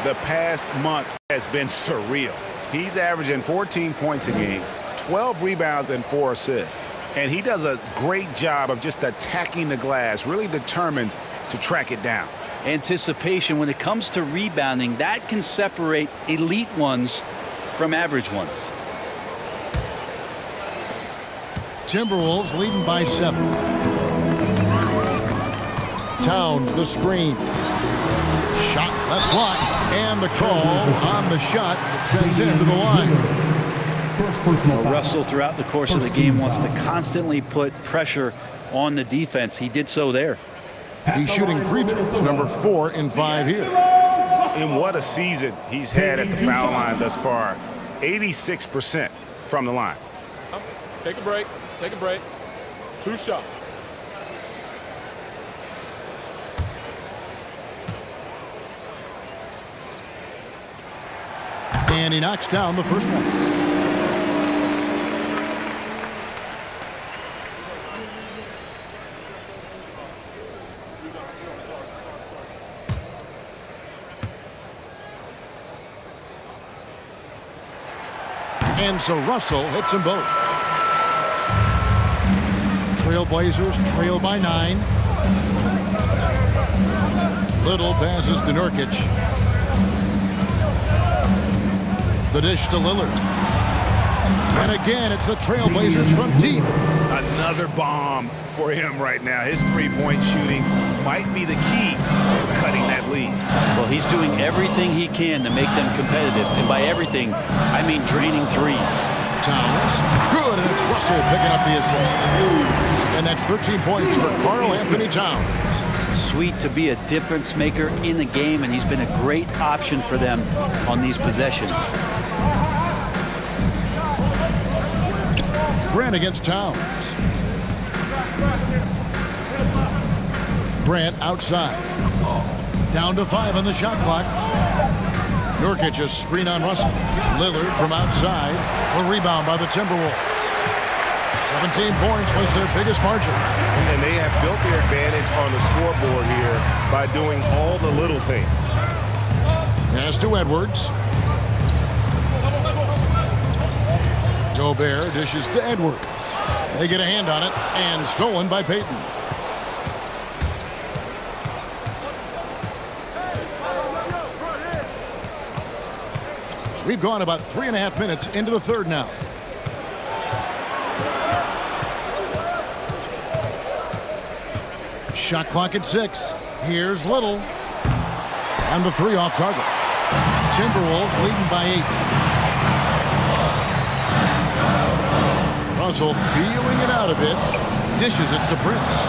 Speaker 7: The past month has been surreal. He's averaging 14 points a game, 12 rebounds, and 4 assists. And he does a great job of just attacking the glass, really determined to track it down.
Speaker 5: Anticipation, when it comes to rebounding, that can separate elite ones from average ones.
Speaker 2: Timberwolves leading by 7. Towns the screen. Shot left block, and the call on the shot that sends him to the line.
Speaker 5: Well, Russell, throughout the course of the game, wants to constantly put pressure on the defense. He did so there.
Speaker 2: He's shooting free throws, number 4 in 5 here.
Speaker 7: And what a season he's had at the foul line thus far. 86% from the line.
Speaker 8: Take a break. Take a break. 2 shots.
Speaker 2: And he knocks down the first one. And so Russell hits them both. Trailblazers trail by 9. Little passes to Nurkic. The dish to Lillard. And again, it's the Trailblazers from deep.
Speaker 7: Another bomb for him right now. His three-point shooting might be the key to cutting that lead.
Speaker 5: Well, he's doing everything he can to make them competitive. And by everything, I mean draining threes.
Speaker 2: Towns. Good, and it's Russell picking up the assist. And that's 13 points for Karl Anthony Towns.
Speaker 5: Sweet to be a difference maker in the game, and he's been a great option for them on these possessions.
Speaker 2: Grant against Towns. Grant outside. Down to 5 on the shot clock. Nurkic a screen on Russell. Lillard from outside. A rebound by the Timberwolves. 17 points was their biggest margin.
Speaker 7: And they have built their advantage on the scoreboard here by doing all the little things.
Speaker 2: Pass to Edwards. Gobert dishes to Edwards. They get a hand on it, and stolen by Payton. We've gone about 3.5 minutes into the third now. Shot clock at 6. Here's Little. And the 3 off target. Timberwolves leading by 8. Russell feeling it out a bit. Dishes it to Prince.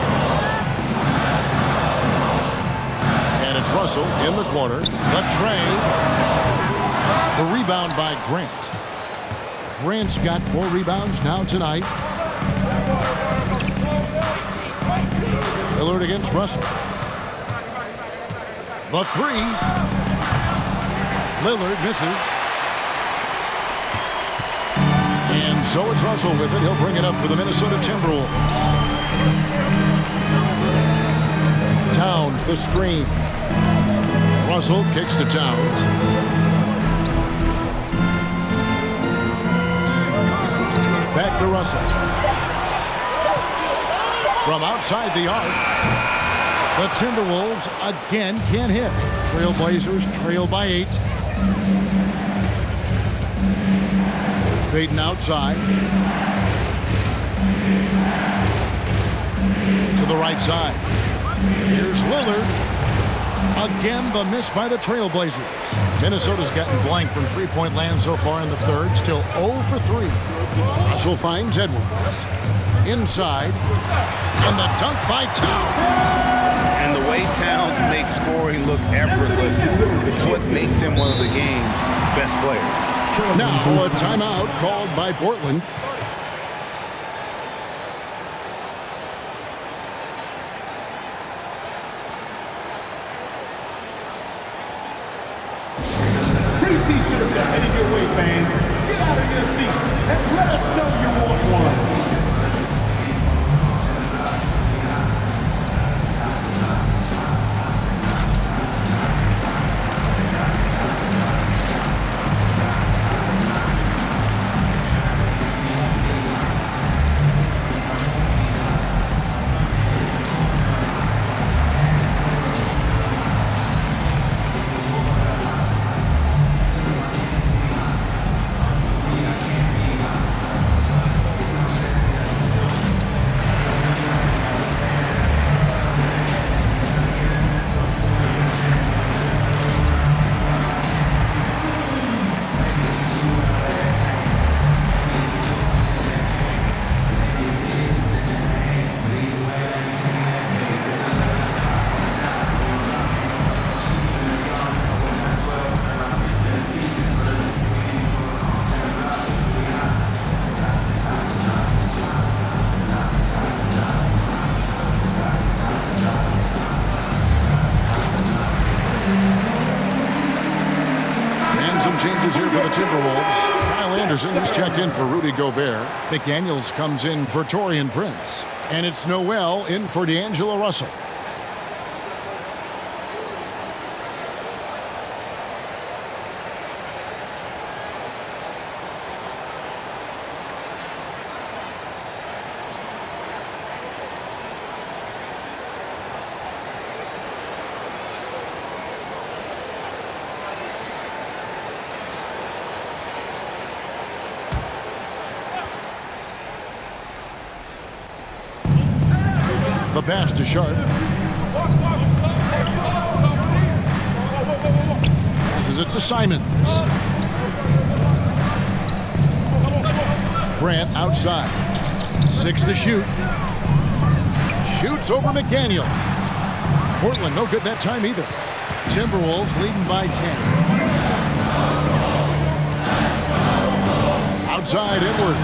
Speaker 2: And it's Russell in the corner. The tray. The rebound by Grant. Grant's got 4 rebounds now tonight. Lillard against Russell. The three. Lillard misses. And so it's Russell with it. He'll bring it up for the Minnesota Timberwolves. Towns the screen. Russell kicks to Towns. Back to Russell. From outside the arc, the Timberwolves again can't hit. Trailblazers trail by 8. Payton outside. To the right side. Here's Lillard. Again, the miss by the Trailblazers. Minnesota's gotten blank from three-point land so far in the third. Still 0 for 3. Russell finds Edwards. Inside. And the dunk by Towns.
Speaker 4: And the way Towns makes scoring look effortless, it's what makes him one of the game's best players.
Speaker 2: Now a timeout called by Portland.
Speaker 1: Free t-shirts are heading your way, fans. Get out of your seats and let us know you want one.
Speaker 2: Changes here for the Timberwolves. Kyle Anderson is checked in for Rudy Gobert. McDaniels comes in for Taurean Prince. And it's Noel in for D'Angelo Russell. The pass to Sharp. Passes it to Simons. Grant outside. 6 to shoot. Shoots over McDaniel. Portland no good that time either. Timberwolves leading by 10. Outside Edwards.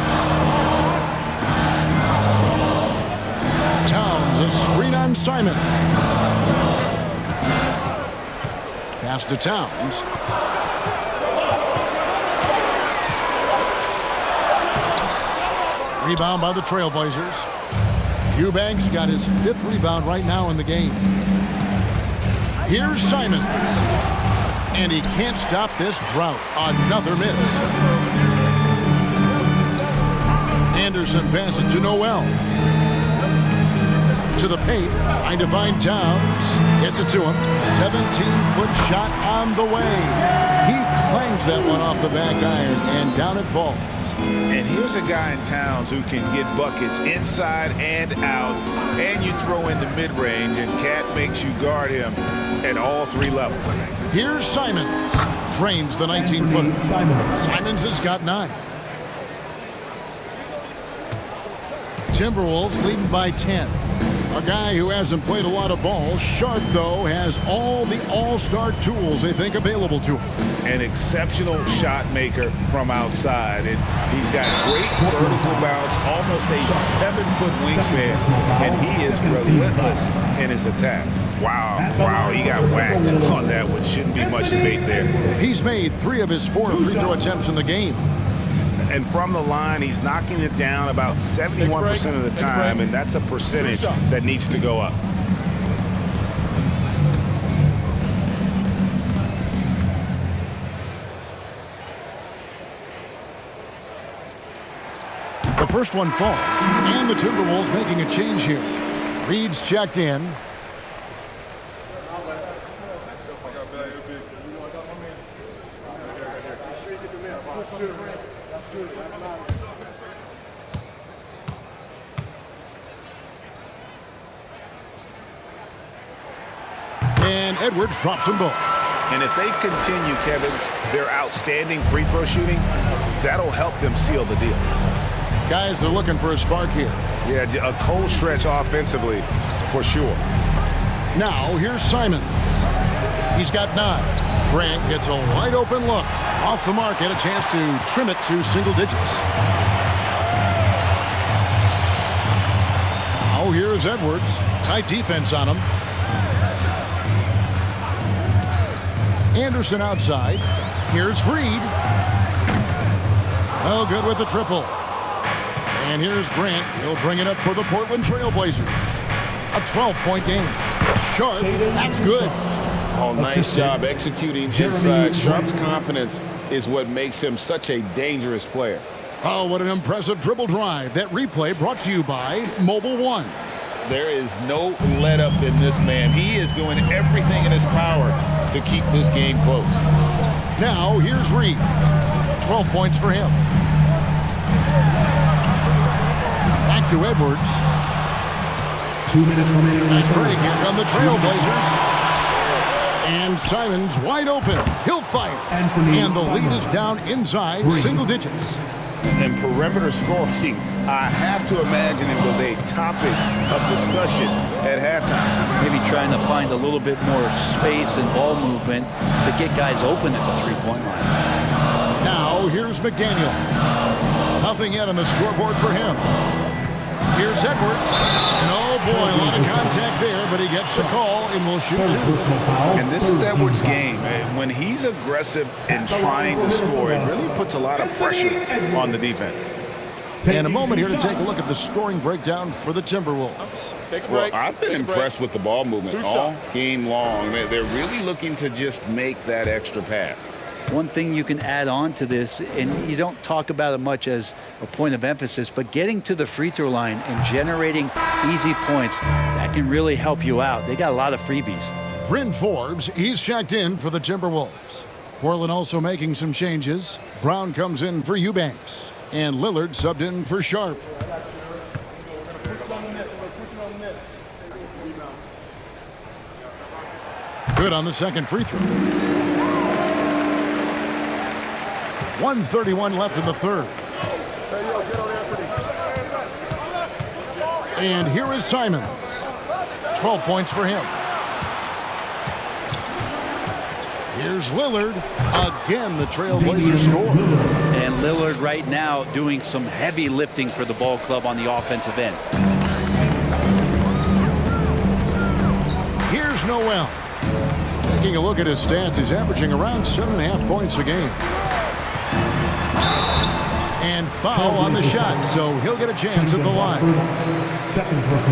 Speaker 2: Towns, a screen on Simon. Pass to Towns. Rebound by the Trailblazers. Eubanks got his 5th rebound right now in the game. Here's Simon. And he can't stop this drought. Another miss. Anderson passes to Noel. To the paint, trying to find Towns. Gets it to him. 17-foot shot on the way. He clangs that one off the back iron, and down it falls.
Speaker 4: And here's a guy in Towns who can get buckets inside and out, and you throw in the mid-range, and Cat makes you guard him at all 3 levels.
Speaker 2: Here's Simons. Drains the 19-footer. Simons has got 9. Timberwolves leading by 10. A guy who hasn't played a lot of ball. Sharp, though, has all the all-star tools they think available to him.
Speaker 4: An exceptional shot maker from outside. And he's got great vertical bounce, almost a 7-foot wingspan, and he is relentless in his attack.
Speaker 7: Wow, he got whacked on that one. Shouldn't be much debate there.
Speaker 2: He's made 3 of his 4 free throw attempts in the game.
Speaker 7: And from the line, he's knocking it down about 71% of the time, and that's a percentage that needs to go up.
Speaker 2: The first one falls, and the Timberwolves making a change here. Reed's checked in. And Edwards drops them both.
Speaker 7: And if they continue, Kevin, their outstanding free throw shooting, that'll help them seal the deal.
Speaker 2: Guys are looking for a spark here.
Speaker 7: Yeah, a cold stretch offensively, for sure.
Speaker 2: Now, here's Simon. He's got 9. Grant gets a wide open look. Off the mark, and a chance to trim it to single digits. Now, here's Edwards. Tight defense on him. Anderson outside. Here's Reed. Oh, good with the triple. And here's Grant. He'll bring it up for the Portland Trailblazers. A 12-point game. Sharp, that's good.
Speaker 6: Oh, nice job executing inside. Sharp's confidence is what makes him such a dangerous player.
Speaker 2: Oh, what an impressive dribble drive. That replay brought to you by Mobile One.
Speaker 6: There is no let up in this man. He is doing everything in his power to keep this game close.
Speaker 2: Now, here's Reed. 12 points for him. Back to Edwards.
Speaker 1: 2 minutes remaining.
Speaker 2: Nice break. Here come the Trailblazers. And Simon's wide open. He'll fire. And the lead is down inside single digits.
Speaker 4: And perimeter scoring, I have to imagine it was a topic of discussion at halftime.
Speaker 5: Maybe trying to find a little bit more space and ball movement to get guys open at the three-point line.
Speaker 2: Now, here's McDaniel. Nothing yet on the scoreboard for him. Here's Edwards. And oh boy, a lot of contact there, but he gets the call and will shoot 2.
Speaker 7: And this is Edwards' game. When he's aggressive and trying to score, it really puts a lot of pressure on the defense.
Speaker 2: And a moment here to take a look at the scoring breakdown for the Timberwolves.
Speaker 6: Well, I've been impressed with the ball movement all game long. They're really looking to just make that extra pass.
Speaker 5: One thing you can add on to this, and you don't talk about it much as a point of emphasis, but getting to the free throw line and generating easy points, that can really help you out. They got a lot of freebies.
Speaker 2: Bryn Forbes, he's checked in for the Timberwolves. Portland also making some changes. Brown comes in for Eubanks, and Lillard subbed in for Sharp. Good on the second free throw. 1:31 left in the third. And here is Simons. 12 points for him. Here's Lillard. Again, the Trailblazers score.
Speaker 5: And Lillard right now doing some heavy lifting for the ball club on the offensive end.
Speaker 2: Here's Noel. Taking a look at his stats, he's averaging around 7.5 points a game. And foul on the shot, so he'll get a chance at the line.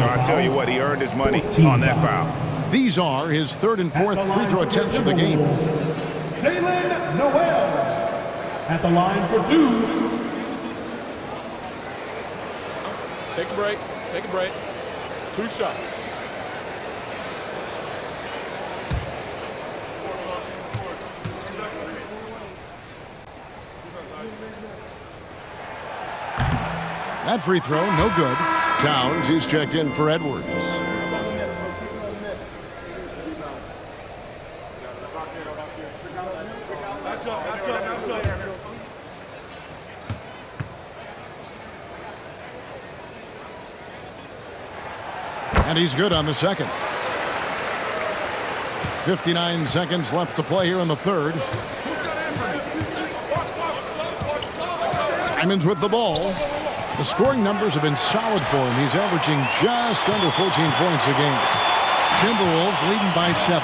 Speaker 7: I'll tell you what, he earned his money on that foul.
Speaker 2: These are his third and fourth free throw attempts of the game.
Speaker 1: Jalen Noel at the line for 2.
Speaker 8: Take a break. Take a break. 2 shots.
Speaker 2: That free throw, no good. Towns, he's checked in for Edwards. And he's good on the second. 59 seconds left to play here in the third. Simons with the ball. The scoring numbers have been solid for him. He's averaging just under 14 points a game. Timberwolves leading by 7.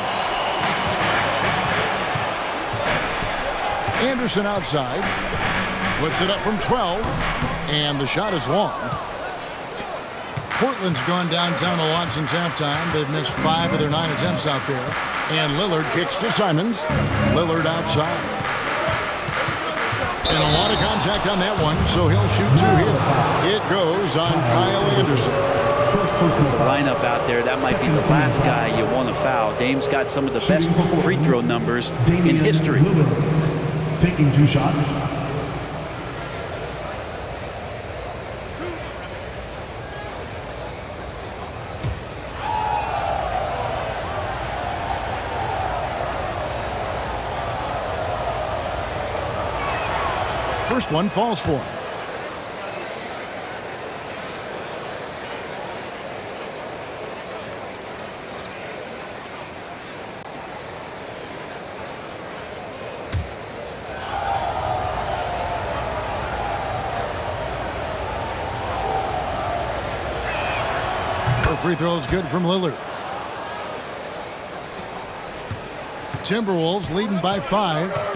Speaker 2: Anderson outside. Puts it up from 12. And the shot is long. Portland's gone downtown a lot since halftime. They've missed 5 of their 9 attempts out there. And Lillard kicks to Simons. Lillard outside. And a lot of contact on that one, so he'll shoot 2 here. It goes on Kyle Anderson.
Speaker 5: The lineup out there, that might be the last guy you want to foul. Dame's got some of the best free throw numbers in history.
Speaker 1: Taking 2 shots.
Speaker 2: First one falls for him. The free throw is good from Lillard. Timberwolves leading by 5.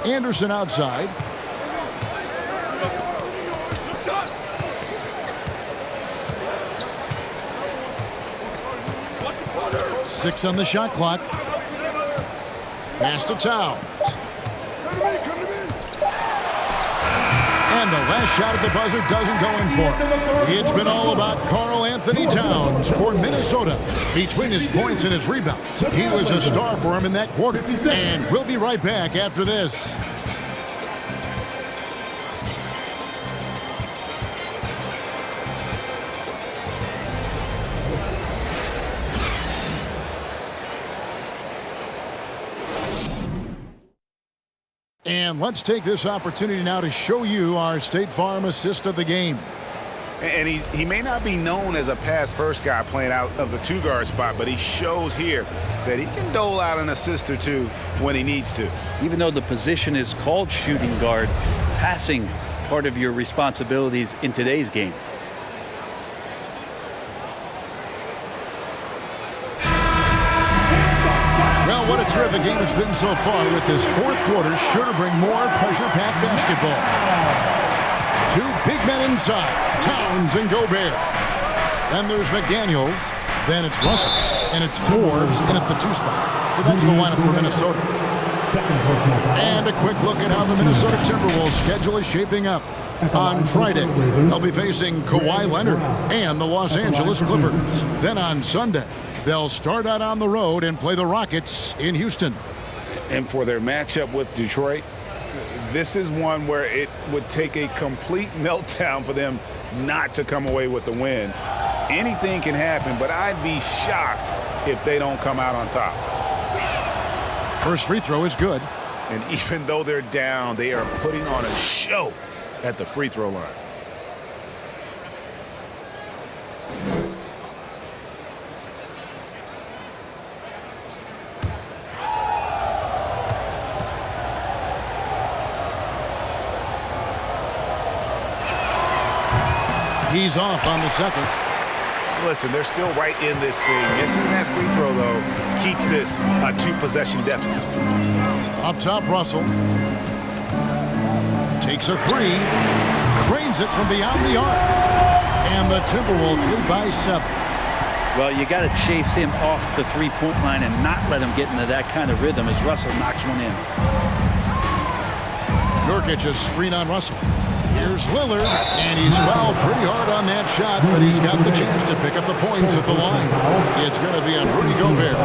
Speaker 2: Anderson outside. Six on the shot clock. Pass to Towns. And the last shot at the buzzer doesn't go in for him. It's been all about Karl Anthony Towns for Minnesota. Between his points and his rebounds, he was a star for him in that quarter. And we'll be right back after this. And let's take this opportunity now to show you our State Farm assist of the game.
Speaker 7: And he may not be known as a pass-first guy playing out of the 2-guard spot, but he shows here that he can dole out an assist or 2 when he needs to.
Speaker 5: Even though the position is called shooting guard, passing part of your responsibilities in today's game.
Speaker 2: Well, what a terrific game it's been so far, with this fourth quarter sure to bring more pressure-packed basketball. 2 big men inside, Towns and Gobert. Then there's McDaniels, then it's Russell, and it's Forbes in at the 2 spot. So that's the lineup for Minnesota. And a quick look at how the Minnesota Timberwolves schedule is shaping up. On Friday, they'll be facing Kawhi Leonard and the Los Angeles Clippers. Then on Sunday, they'll start out on the road and play the Rockets in Houston.
Speaker 7: And for their matchup with Detroit, this is one where it would take a complete meltdown for them not to come away with the win. Anything can happen, but I'd be shocked if they don't come out on top.
Speaker 2: First free throw is good.
Speaker 7: And even though they're down, they are putting on a show at the free throw line.
Speaker 2: He's off on the second.
Speaker 7: Listen, they're still right in this thing. Missing that free throw, though, keeps this a 2-possession deficit.
Speaker 2: Up top, Russell. Takes a 3. Cranes it from beyond the arc. And the Timberwolves lead by 7.
Speaker 5: Well, you got to chase him off the 3-point line and not let him get into that kind of rhythm as Russell knocks one in.
Speaker 2: Nurkic a screen on Russell. Here's Lillard, and he's fouled pretty hard on that shot, but he's got the chance to pick up the points at the line. It's going to be on Rudy Gobert.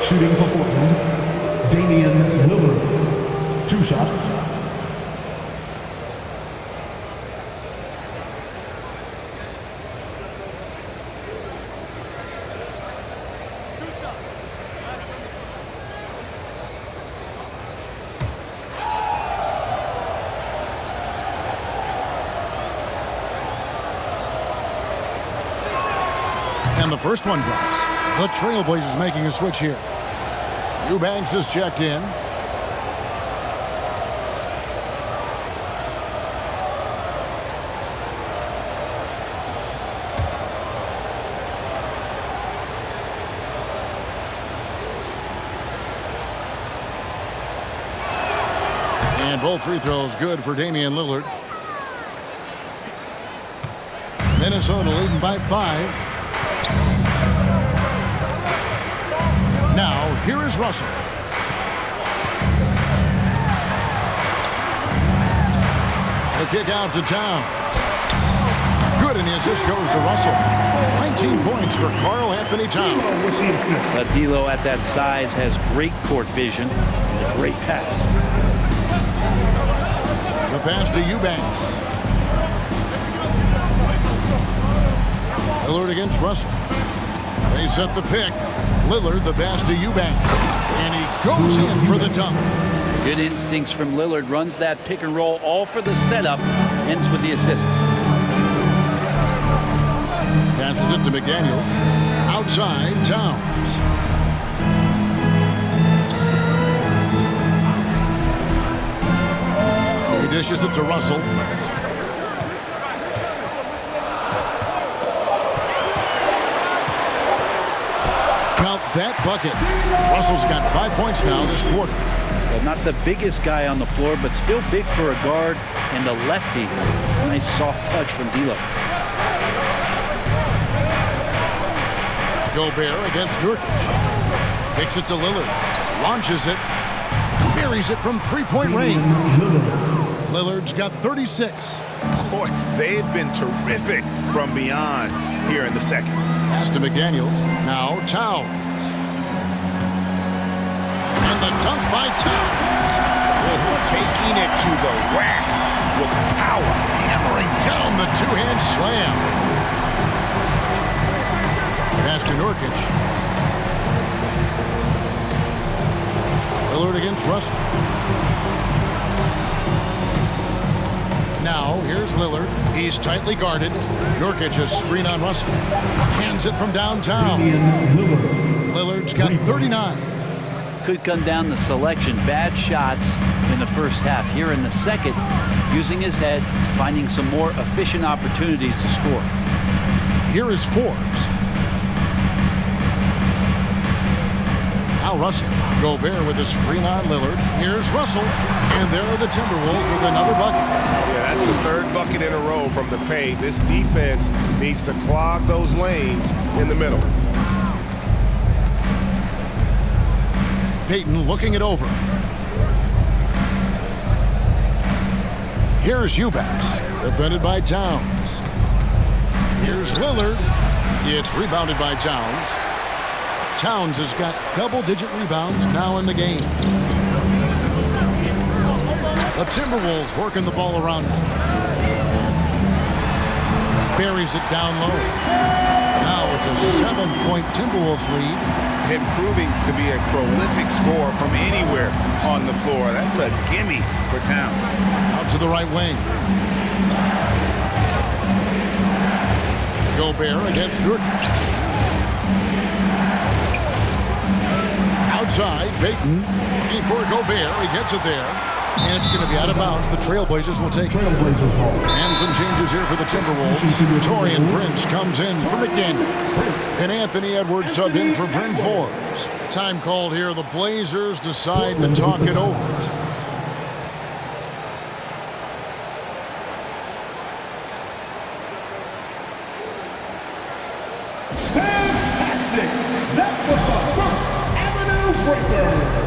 Speaker 1: Shooting for Portland, Damian Lillard. 2 shots.
Speaker 2: And the first one drops. The Trailblazers making a switch here. Eubanks is checked in. And both free throws good for Damian Lillard. Minnesota leading by 5. Now, here is Russell. The kick out to Town. Good, and the assist goes to Russell. 19 points for Karl Anthony Towns.
Speaker 5: D'Lo at that size has great court vision and a great pass.
Speaker 2: The pass to Eubanks. Lillard against Russell. They set the pick. Lillard, the pass to Eubanks. And he goes in for the dunk.
Speaker 5: Good instincts from Lillard. Runs that pick and roll all for the setup. Ends with the assist.
Speaker 2: Passes it to McDaniels. Outside, Towns. He dishes it to Russell. Count that bucket. Russell's got 5 points now this quarter.
Speaker 5: Well, not the biggest guy on the floor, but still big for a guard and a lefty. It's a nice soft touch from D'Lo.
Speaker 2: Gobert against Nurkic. Kicks it to Lillard. Launches it. Buries it from three-point range. Lillard's got 36.
Speaker 7: Boy, they've been terrific from beyond here in the second.
Speaker 2: Pass to McDaniels. Now Towns. And the dunk by Towns.
Speaker 7: Taking it to the rack with power.
Speaker 2: Hammering down the two-hand slam. Pass to Nurkic. Lillard against Russell. Now, here's Lillard. He's tightly guarded. Nurkic a screen on Russell. Hands it from downtown. Lillard's got 39.
Speaker 5: Could come down to selection. Bad shots in the first half. Here in the second, using his head, finding some more efficient opportunities to score.
Speaker 2: Here is Forbes. Now Russell. Gobert with a screen on Lillard. Here's Russell. And there are the Timberwolves with another bucket.
Speaker 7: Yeah, that's the third bucket in a row from the paint. This defense needs to clog those lanes in the middle.
Speaker 2: Payton looking it over. Here's Eubanks. Defended by Towns. Here's Lillard. It's rebounded by Towns. Towns has got double-digit rebounds now in the game. The Timberwolves working the ball around now. Buries it down low. Now it's a 7-point Timberwolves lead.
Speaker 7: And proving to be a prolific scorer from anywhere on the floor. That's a gimme for Towns.
Speaker 2: Out to the right wing. Gobert against Nurkic. Outside, Payton. Looking for Gobert. He gets it there. And it's going to be out of bounds. The Trailblazers will take it. And some changes here for the Timberwolves. Torian Prince comes in for McDaniels. And Anthony Edwards subbed in for Bryn Forbes. Time called here. The Blazers decide to talk it over.
Speaker 1: Fantastic! That was the First Avenue Breaker!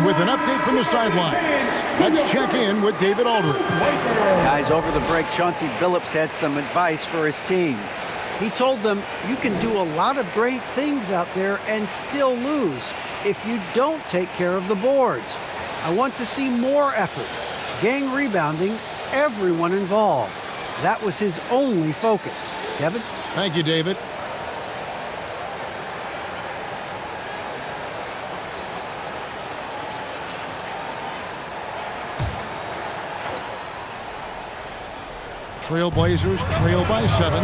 Speaker 2: with an update from the sidelines. Let's check in with David Aldridge.
Speaker 3: Guys, over the break, Chauncey Billups had some advice for his team. He told them, you can do a lot of great things out there and still lose if you don't take care of the boards. I want to see more effort, gang rebounding, everyone involved. That was his only focus. Kevin?
Speaker 2: Thank you, David. Trailblazers trail by 7.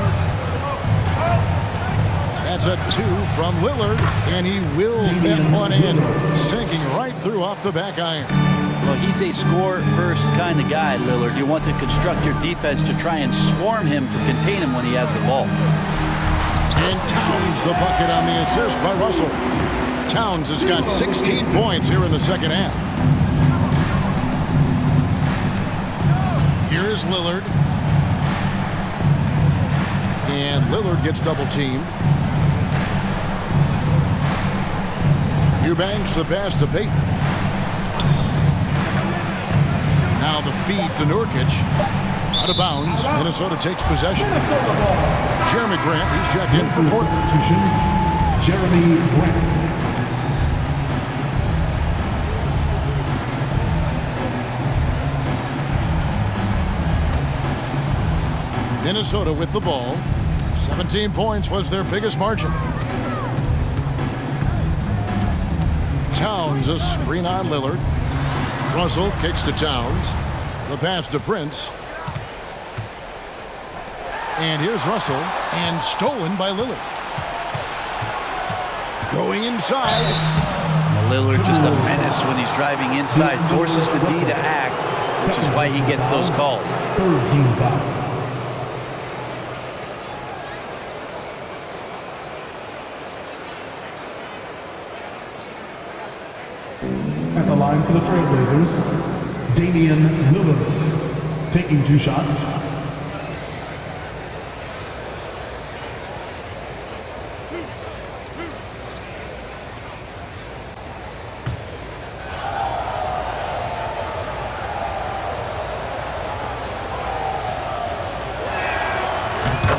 Speaker 2: That's a 2 from Lillard, and he wills that one in, sinking right through off the back iron.
Speaker 5: Well, he's a score-first kind of guy, Lillard. You want to construct your defense to try and swarm him to contain him when he has the ball.
Speaker 2: And Towns the bucket on the assist by Russell. Towns has got 16 points here in the second half. Here is Lillard. And Lillard gets double-teamed. Eubanks the pass to Payton. Now the feed to Nurkic. Out of bounds. Minnesota takes possession. Jeremy Grant, he's checked in for Portland.
Speaker 1: Jeremy Grant.
Speaker 2: Minnesota with the ball. 17 points was their biggest margin. Towns a screen on Lillard. Russell kicks to Towns. The pass to Prince. And here's Russell, and stolen by Lillard. Going inside.
Speaker 5: Well, Lillard just a menace when he's driving inside. Forces the D to act, which is why he gets those called.
Speaker 1: Third team foul. At the line for the Trailblazers, Damian Lillard, taking 2 shots.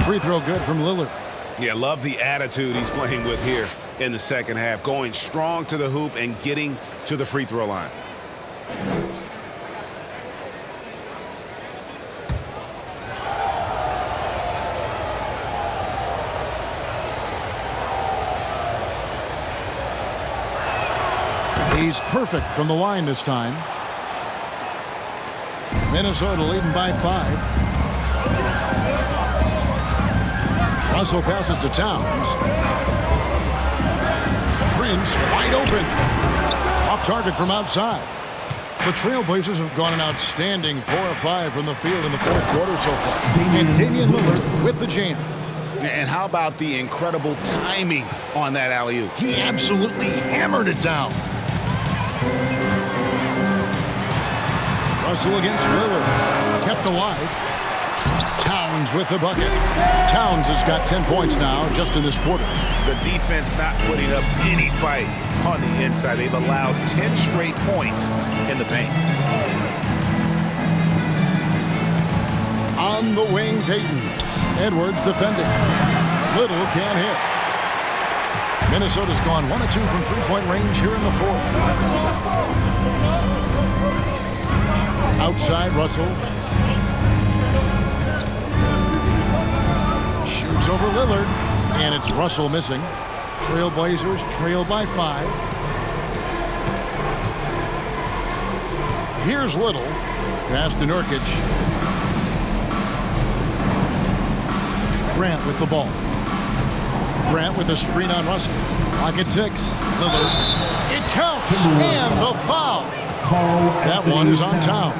Speaker 2: Free throw good from Lillard.
Speaker 7: Yeah, love the attitude he's playing with here in the second half, going strong to the hoop and getting to the free throw line.
Speaker 2: He's perfect from the line this time. Minnesota leading by 5. Russell passes to Towns. Prince wide open. Off target from outside. The Trailblazers have gone an outstanding 4 of 5 from the field in the fourth quarter so far. And Damian Lillard with the jam.
Speaker 7: And how about the incredible timing on that alley-oop?
Speaker 2: He absolutely hammered it down. Russell against Lillard. Kept alive. Towns with the bucket. Towns has got 10 points now just in this quarter.
Speaker 7: The defense not putting up any fight on the inside. They've allowed 10 straight points in the paint.
Speaker 2: On the wing, Payton. Edwards defending. Little can't hit. Minnesota's gone 1 of 2 from three-point range here in the fourth. Outside, Russell. Shoots over Lillard, and it's Russell missing. Trailblazers trail by 5. Here's Little. Pass to Nurkic. Grant with the ball. Grant with a screen on Russell. Clock at 6. Lillard. It counts, and the foul. That one is on Towns.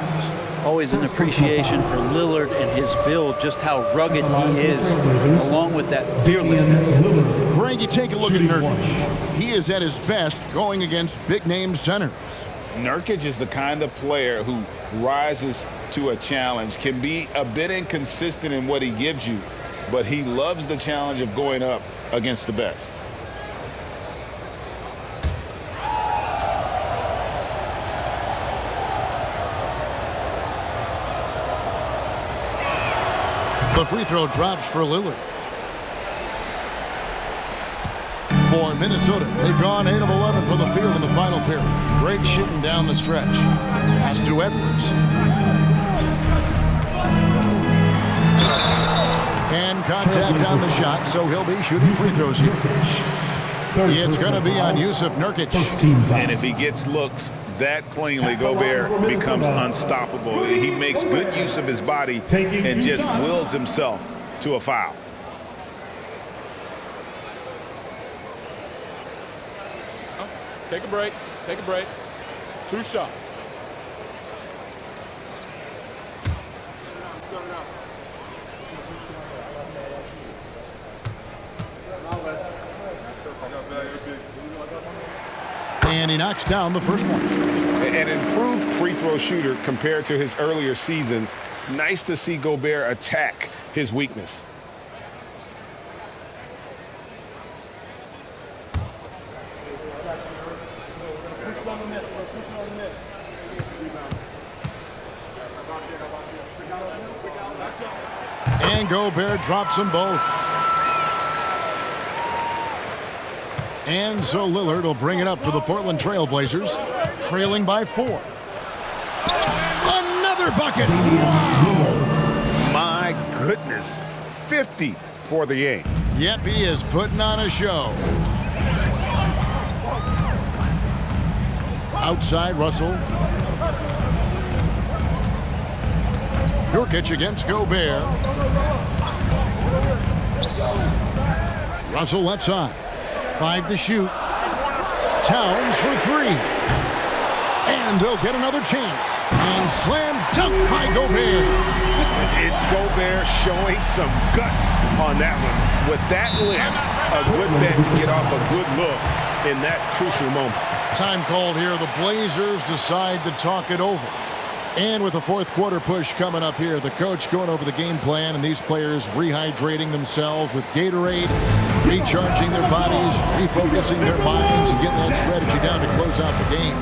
Speaker 5: Always an appreciation for Lillard and his build, just how rugged he is, along with that fearlessness.
Speaker 2: Greg, you take a look at Nurkic. He is at his best going against big-name centers.
Speaker 6: Nurkic is the kind of player who rises to a challenge, can be a bit inconsistent in what he gives you, but he loves the challenge of going up against the best.
Speaker 2: The free throw drops for Lillard. For Minnesota, they've gone 8 of 11 from the field in the final period. Great shooting down the stretch. Pass to Edwards. And contact on the shot, so he'll be shooting free throws here. It's going to be on Yusuf Nurkic.
Speaker 4: And if he gets looks that cleanly, Gobert becomes unstoppable. He makes good use of his body and just wills himself to a foul.
Speaker 11: Take a break. Take a break. 2 shots.
Speaker 2: And he knocks down the first one.
Speaker 4: An improved free throw shooter compared to his earlier seasons. Nice to see Gobert attack his weakness.
Speaker 2: And Gobert drops them both. And so Lillard will bring it up for the Portland Trail Blazers, trailing by 4. Another bucket! Wow!
Speaker 4: My goodness. 50 for the game.
Speaker 2: Yep, he is putting on a show. Outside, Russell. Nurkic against Gobert. Russell left side. 5 to shoot. Towns for 3. And they'll get another chance. And slam dunk by Gobert.
Speaker 4: It's Gobert showing some guts on that one. With that lift, a good bet to get off a good look in that crucial moment.
Speaker 2: Time called here. The Blazers decide to talk it over. And with the fourth quarter push coming up here, the coach going over the game plan and these players rehydrating themselves with Gatorade, recharging their bodies, refocusing their minds, and getting that strategy down to close out the game.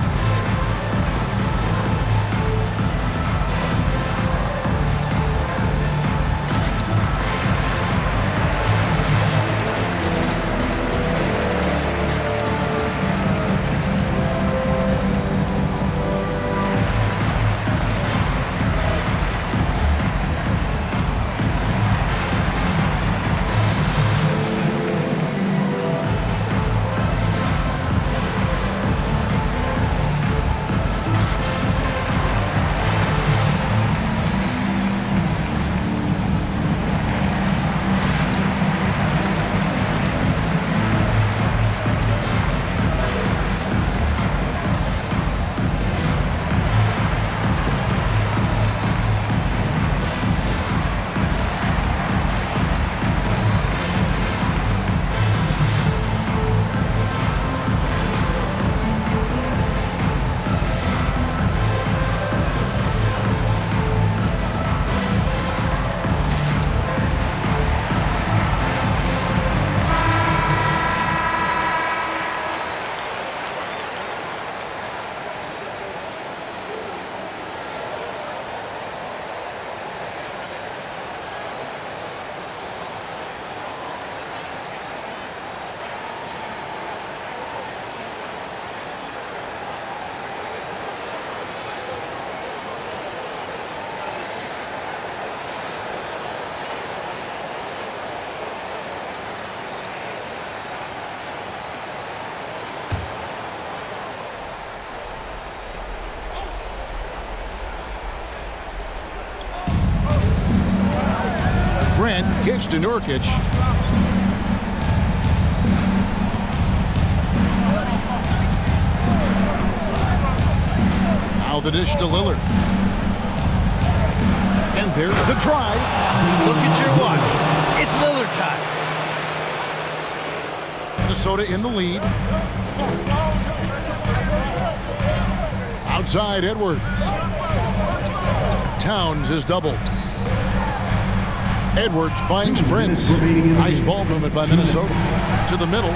Speaker 2: Grant kicks to Nurkic. Now the dish to Lillard. And there's the drive.
Speaker 3: Look at your watch. It's Lillard time.
Speaker 2: Minnesota in the lead. Outside Edwards. Towns is doubled. Edwards finds Prince. Nice ball movement by Minnesota. To the middle.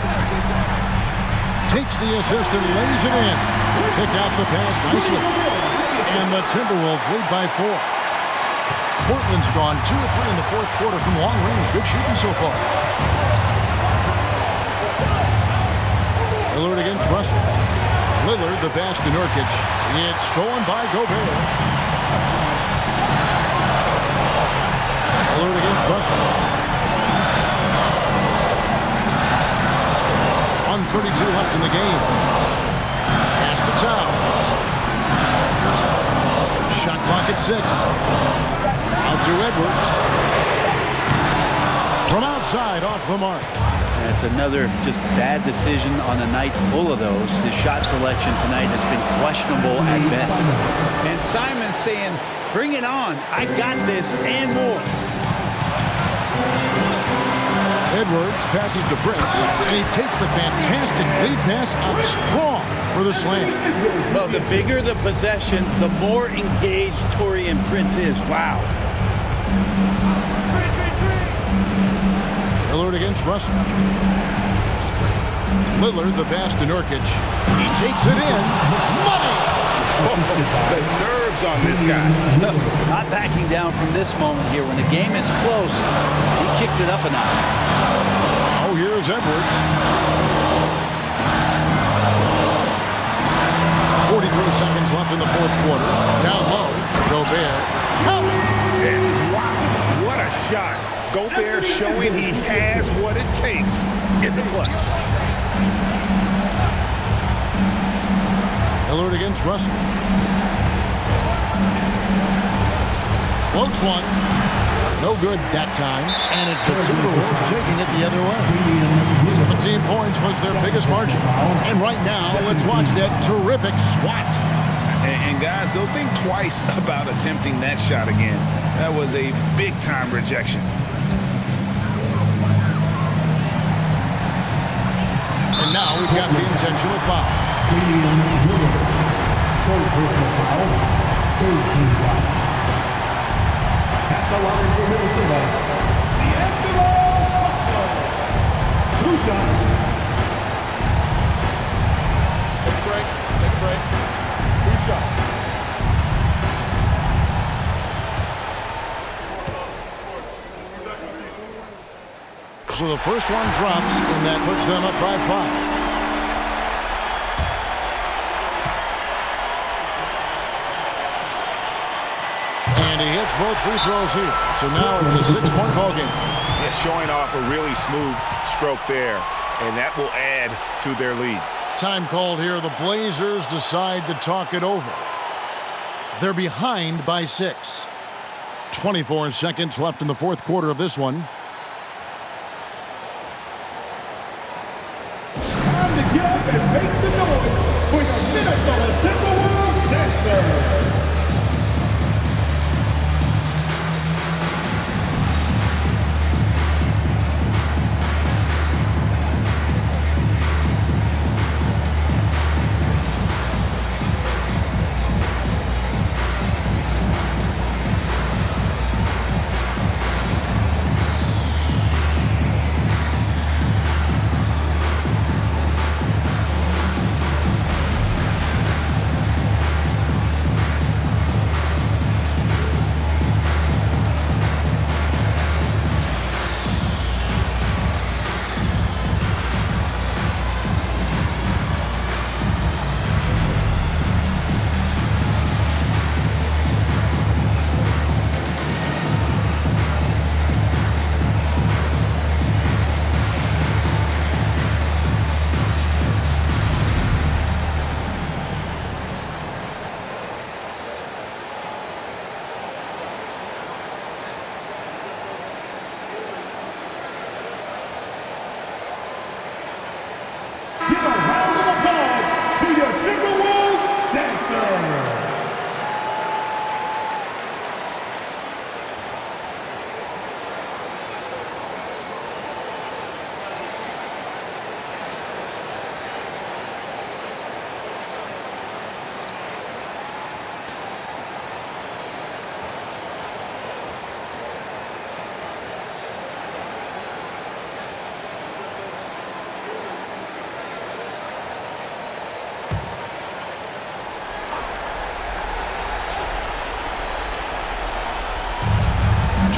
Speaker 2: Takes the assist and lays it in. Pick out the pass nicely. And the Timberwolves lead by 4. Portland's gone 2 of 3 in the fourth quarter from long range. Good shooting so far. Lillard against Russell. Lillard, the pass to Nurkic. It's stolen by Gobert. Lillard against Russell. 1:32 left in the game. Pass to Towns. Shot clock at 6. Out to Edwards. From outside, off the mark.
Speaker 5: That's another just bad decision on a night full of those. His shot selection tonight has been questionable at best.
Speaker 3: And Simon's saying, bring it on. I got this and more.
Speaker 2: Edwards passes to Prince, and he takes the fantastic lead pass up strong for the slam.
Speaker 3: Well, the bigger the possession, the more engaged Taurean Prince is. Wow.
Speaker 2: Lillard against Russell. Lillard, the pass to Nurkic. He takes it in. Money!
Speaker 7: The nerves on this guy.
Speaker 5: No, not backing down from this moment here. When the game is close, he kicks it up a notch.
Speaker 2: Oh, here's Edwards. 43 seconds left in the fourth quarter. Down low. Gobert. Count!
Speaker 7: And wow, what a shot. Gobert showing he has what it takes in the clutch.
Speaker 2: Lillard against Russell. Floats one. No good that time. And it's the Timberwolves taking it the other way. 17 points was their biggest margin. And right now, let's watch that terrific swat.
Speaker 7: And guys, they'll think twice about attempting that shot again. That was a big-time rejection.
Speaker 2: And now we've got the intentional foul.
Speaker 1: Personal foul, third team foul. At the line for Minnesota, the 2 shots. Take a break. 2 shots.
Speaker 2: So the first one drops, and that puts them up by 5. And he hits both free throws here. So now it's a 6-point ball game.
Speaker 7: Yeah, showing off a really smooth stroke there, and that will add to their lead.
Speaker 2: Time called here. The Blazers decide to talk it over. They're behind by 6. 24 seconds left in the fourth quarter of this one.
Speaker 1: Time to get up and make some noise for the Minnesota Timberwolves dancer.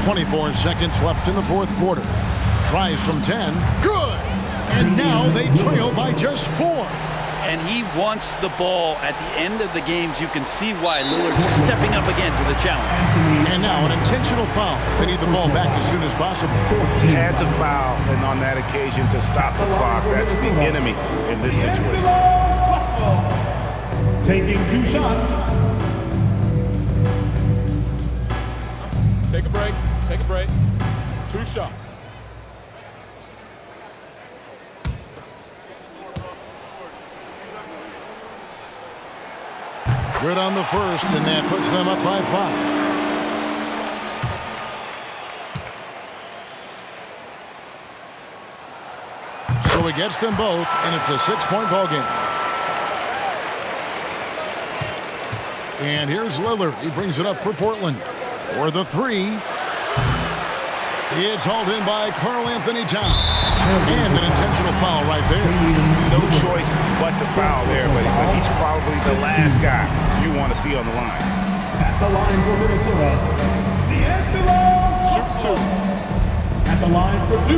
Speaker 2: 24 seconds left in the fourth quarter. Tries from 10. Good! And now they trail by just 4.
Speaker 5: And he wants the ball at the end of the games. You can see why Lillard's stepping up again to the challenge.
Speaker 2: And now an intentional foul. They need the ball back as soon as possible.
Speaker 7: He had to foul, and on that occasion to stop the clock. That's the enemy in this situation.
Speaker 1: Taking 2 shots.
Speaker 9: Take a break. Take a break. 2 shots.
Speaker 2: Good on the first, and that puts them up by 5. So he gets them both, and it's a 6-point ball game. And here's Lillard. He brings it up for Portland. For the 3. It's hauled in by Karl Anthony Towns. And an intentional foul right there.
Speaker 7: No choice but to foul there, but he's probably the last guy you want to see on the line.
Speaker 1: At the line for Minnesota, D'Angelo.
Speaker 9: Shoot 2.
Speaker 1: At the line for 2.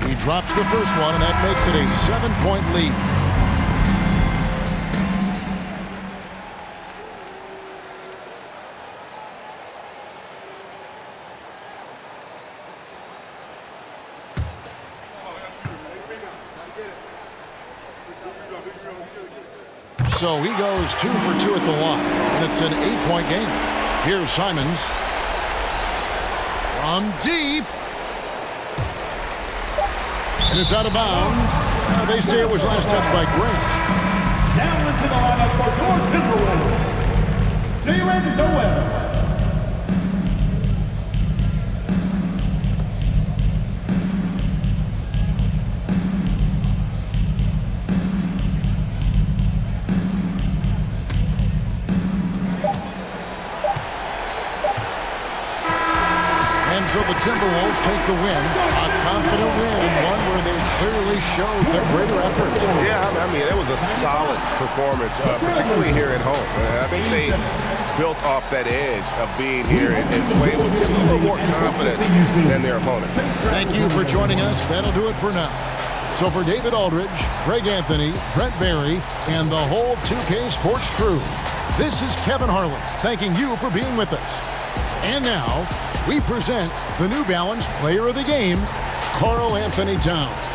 Speaker 2: He drops the first one, and that makes it a 7-point lead. So he goes 2 for 2 at the line, and it's an 8-point game. Here's Simons. From deep. And it's out of bounds. They say it was last touched by Gray.
Speaker 1: Down into the lineup for your Timberwolves, Jalen Noel.
Speaker 2: So the Timberwolves take the win, a confident win, one where they clearly showed their greater effort.
Speaker 7: Yeah, I mean, it was a solid performance, particularly here at home. I think they built off that edge of being here and playing with just a little more confidence than their opponents.
Speaker 2: Thank you for joining us. That'll do it for now. So for David Aldridge, Greg Anthony, Brent Barry, and the whole 2K Sports crew, this is Kevin Harlan thanking you for being with us. And now, we present the New Balance Player of the Game, Karl Anthony Towns.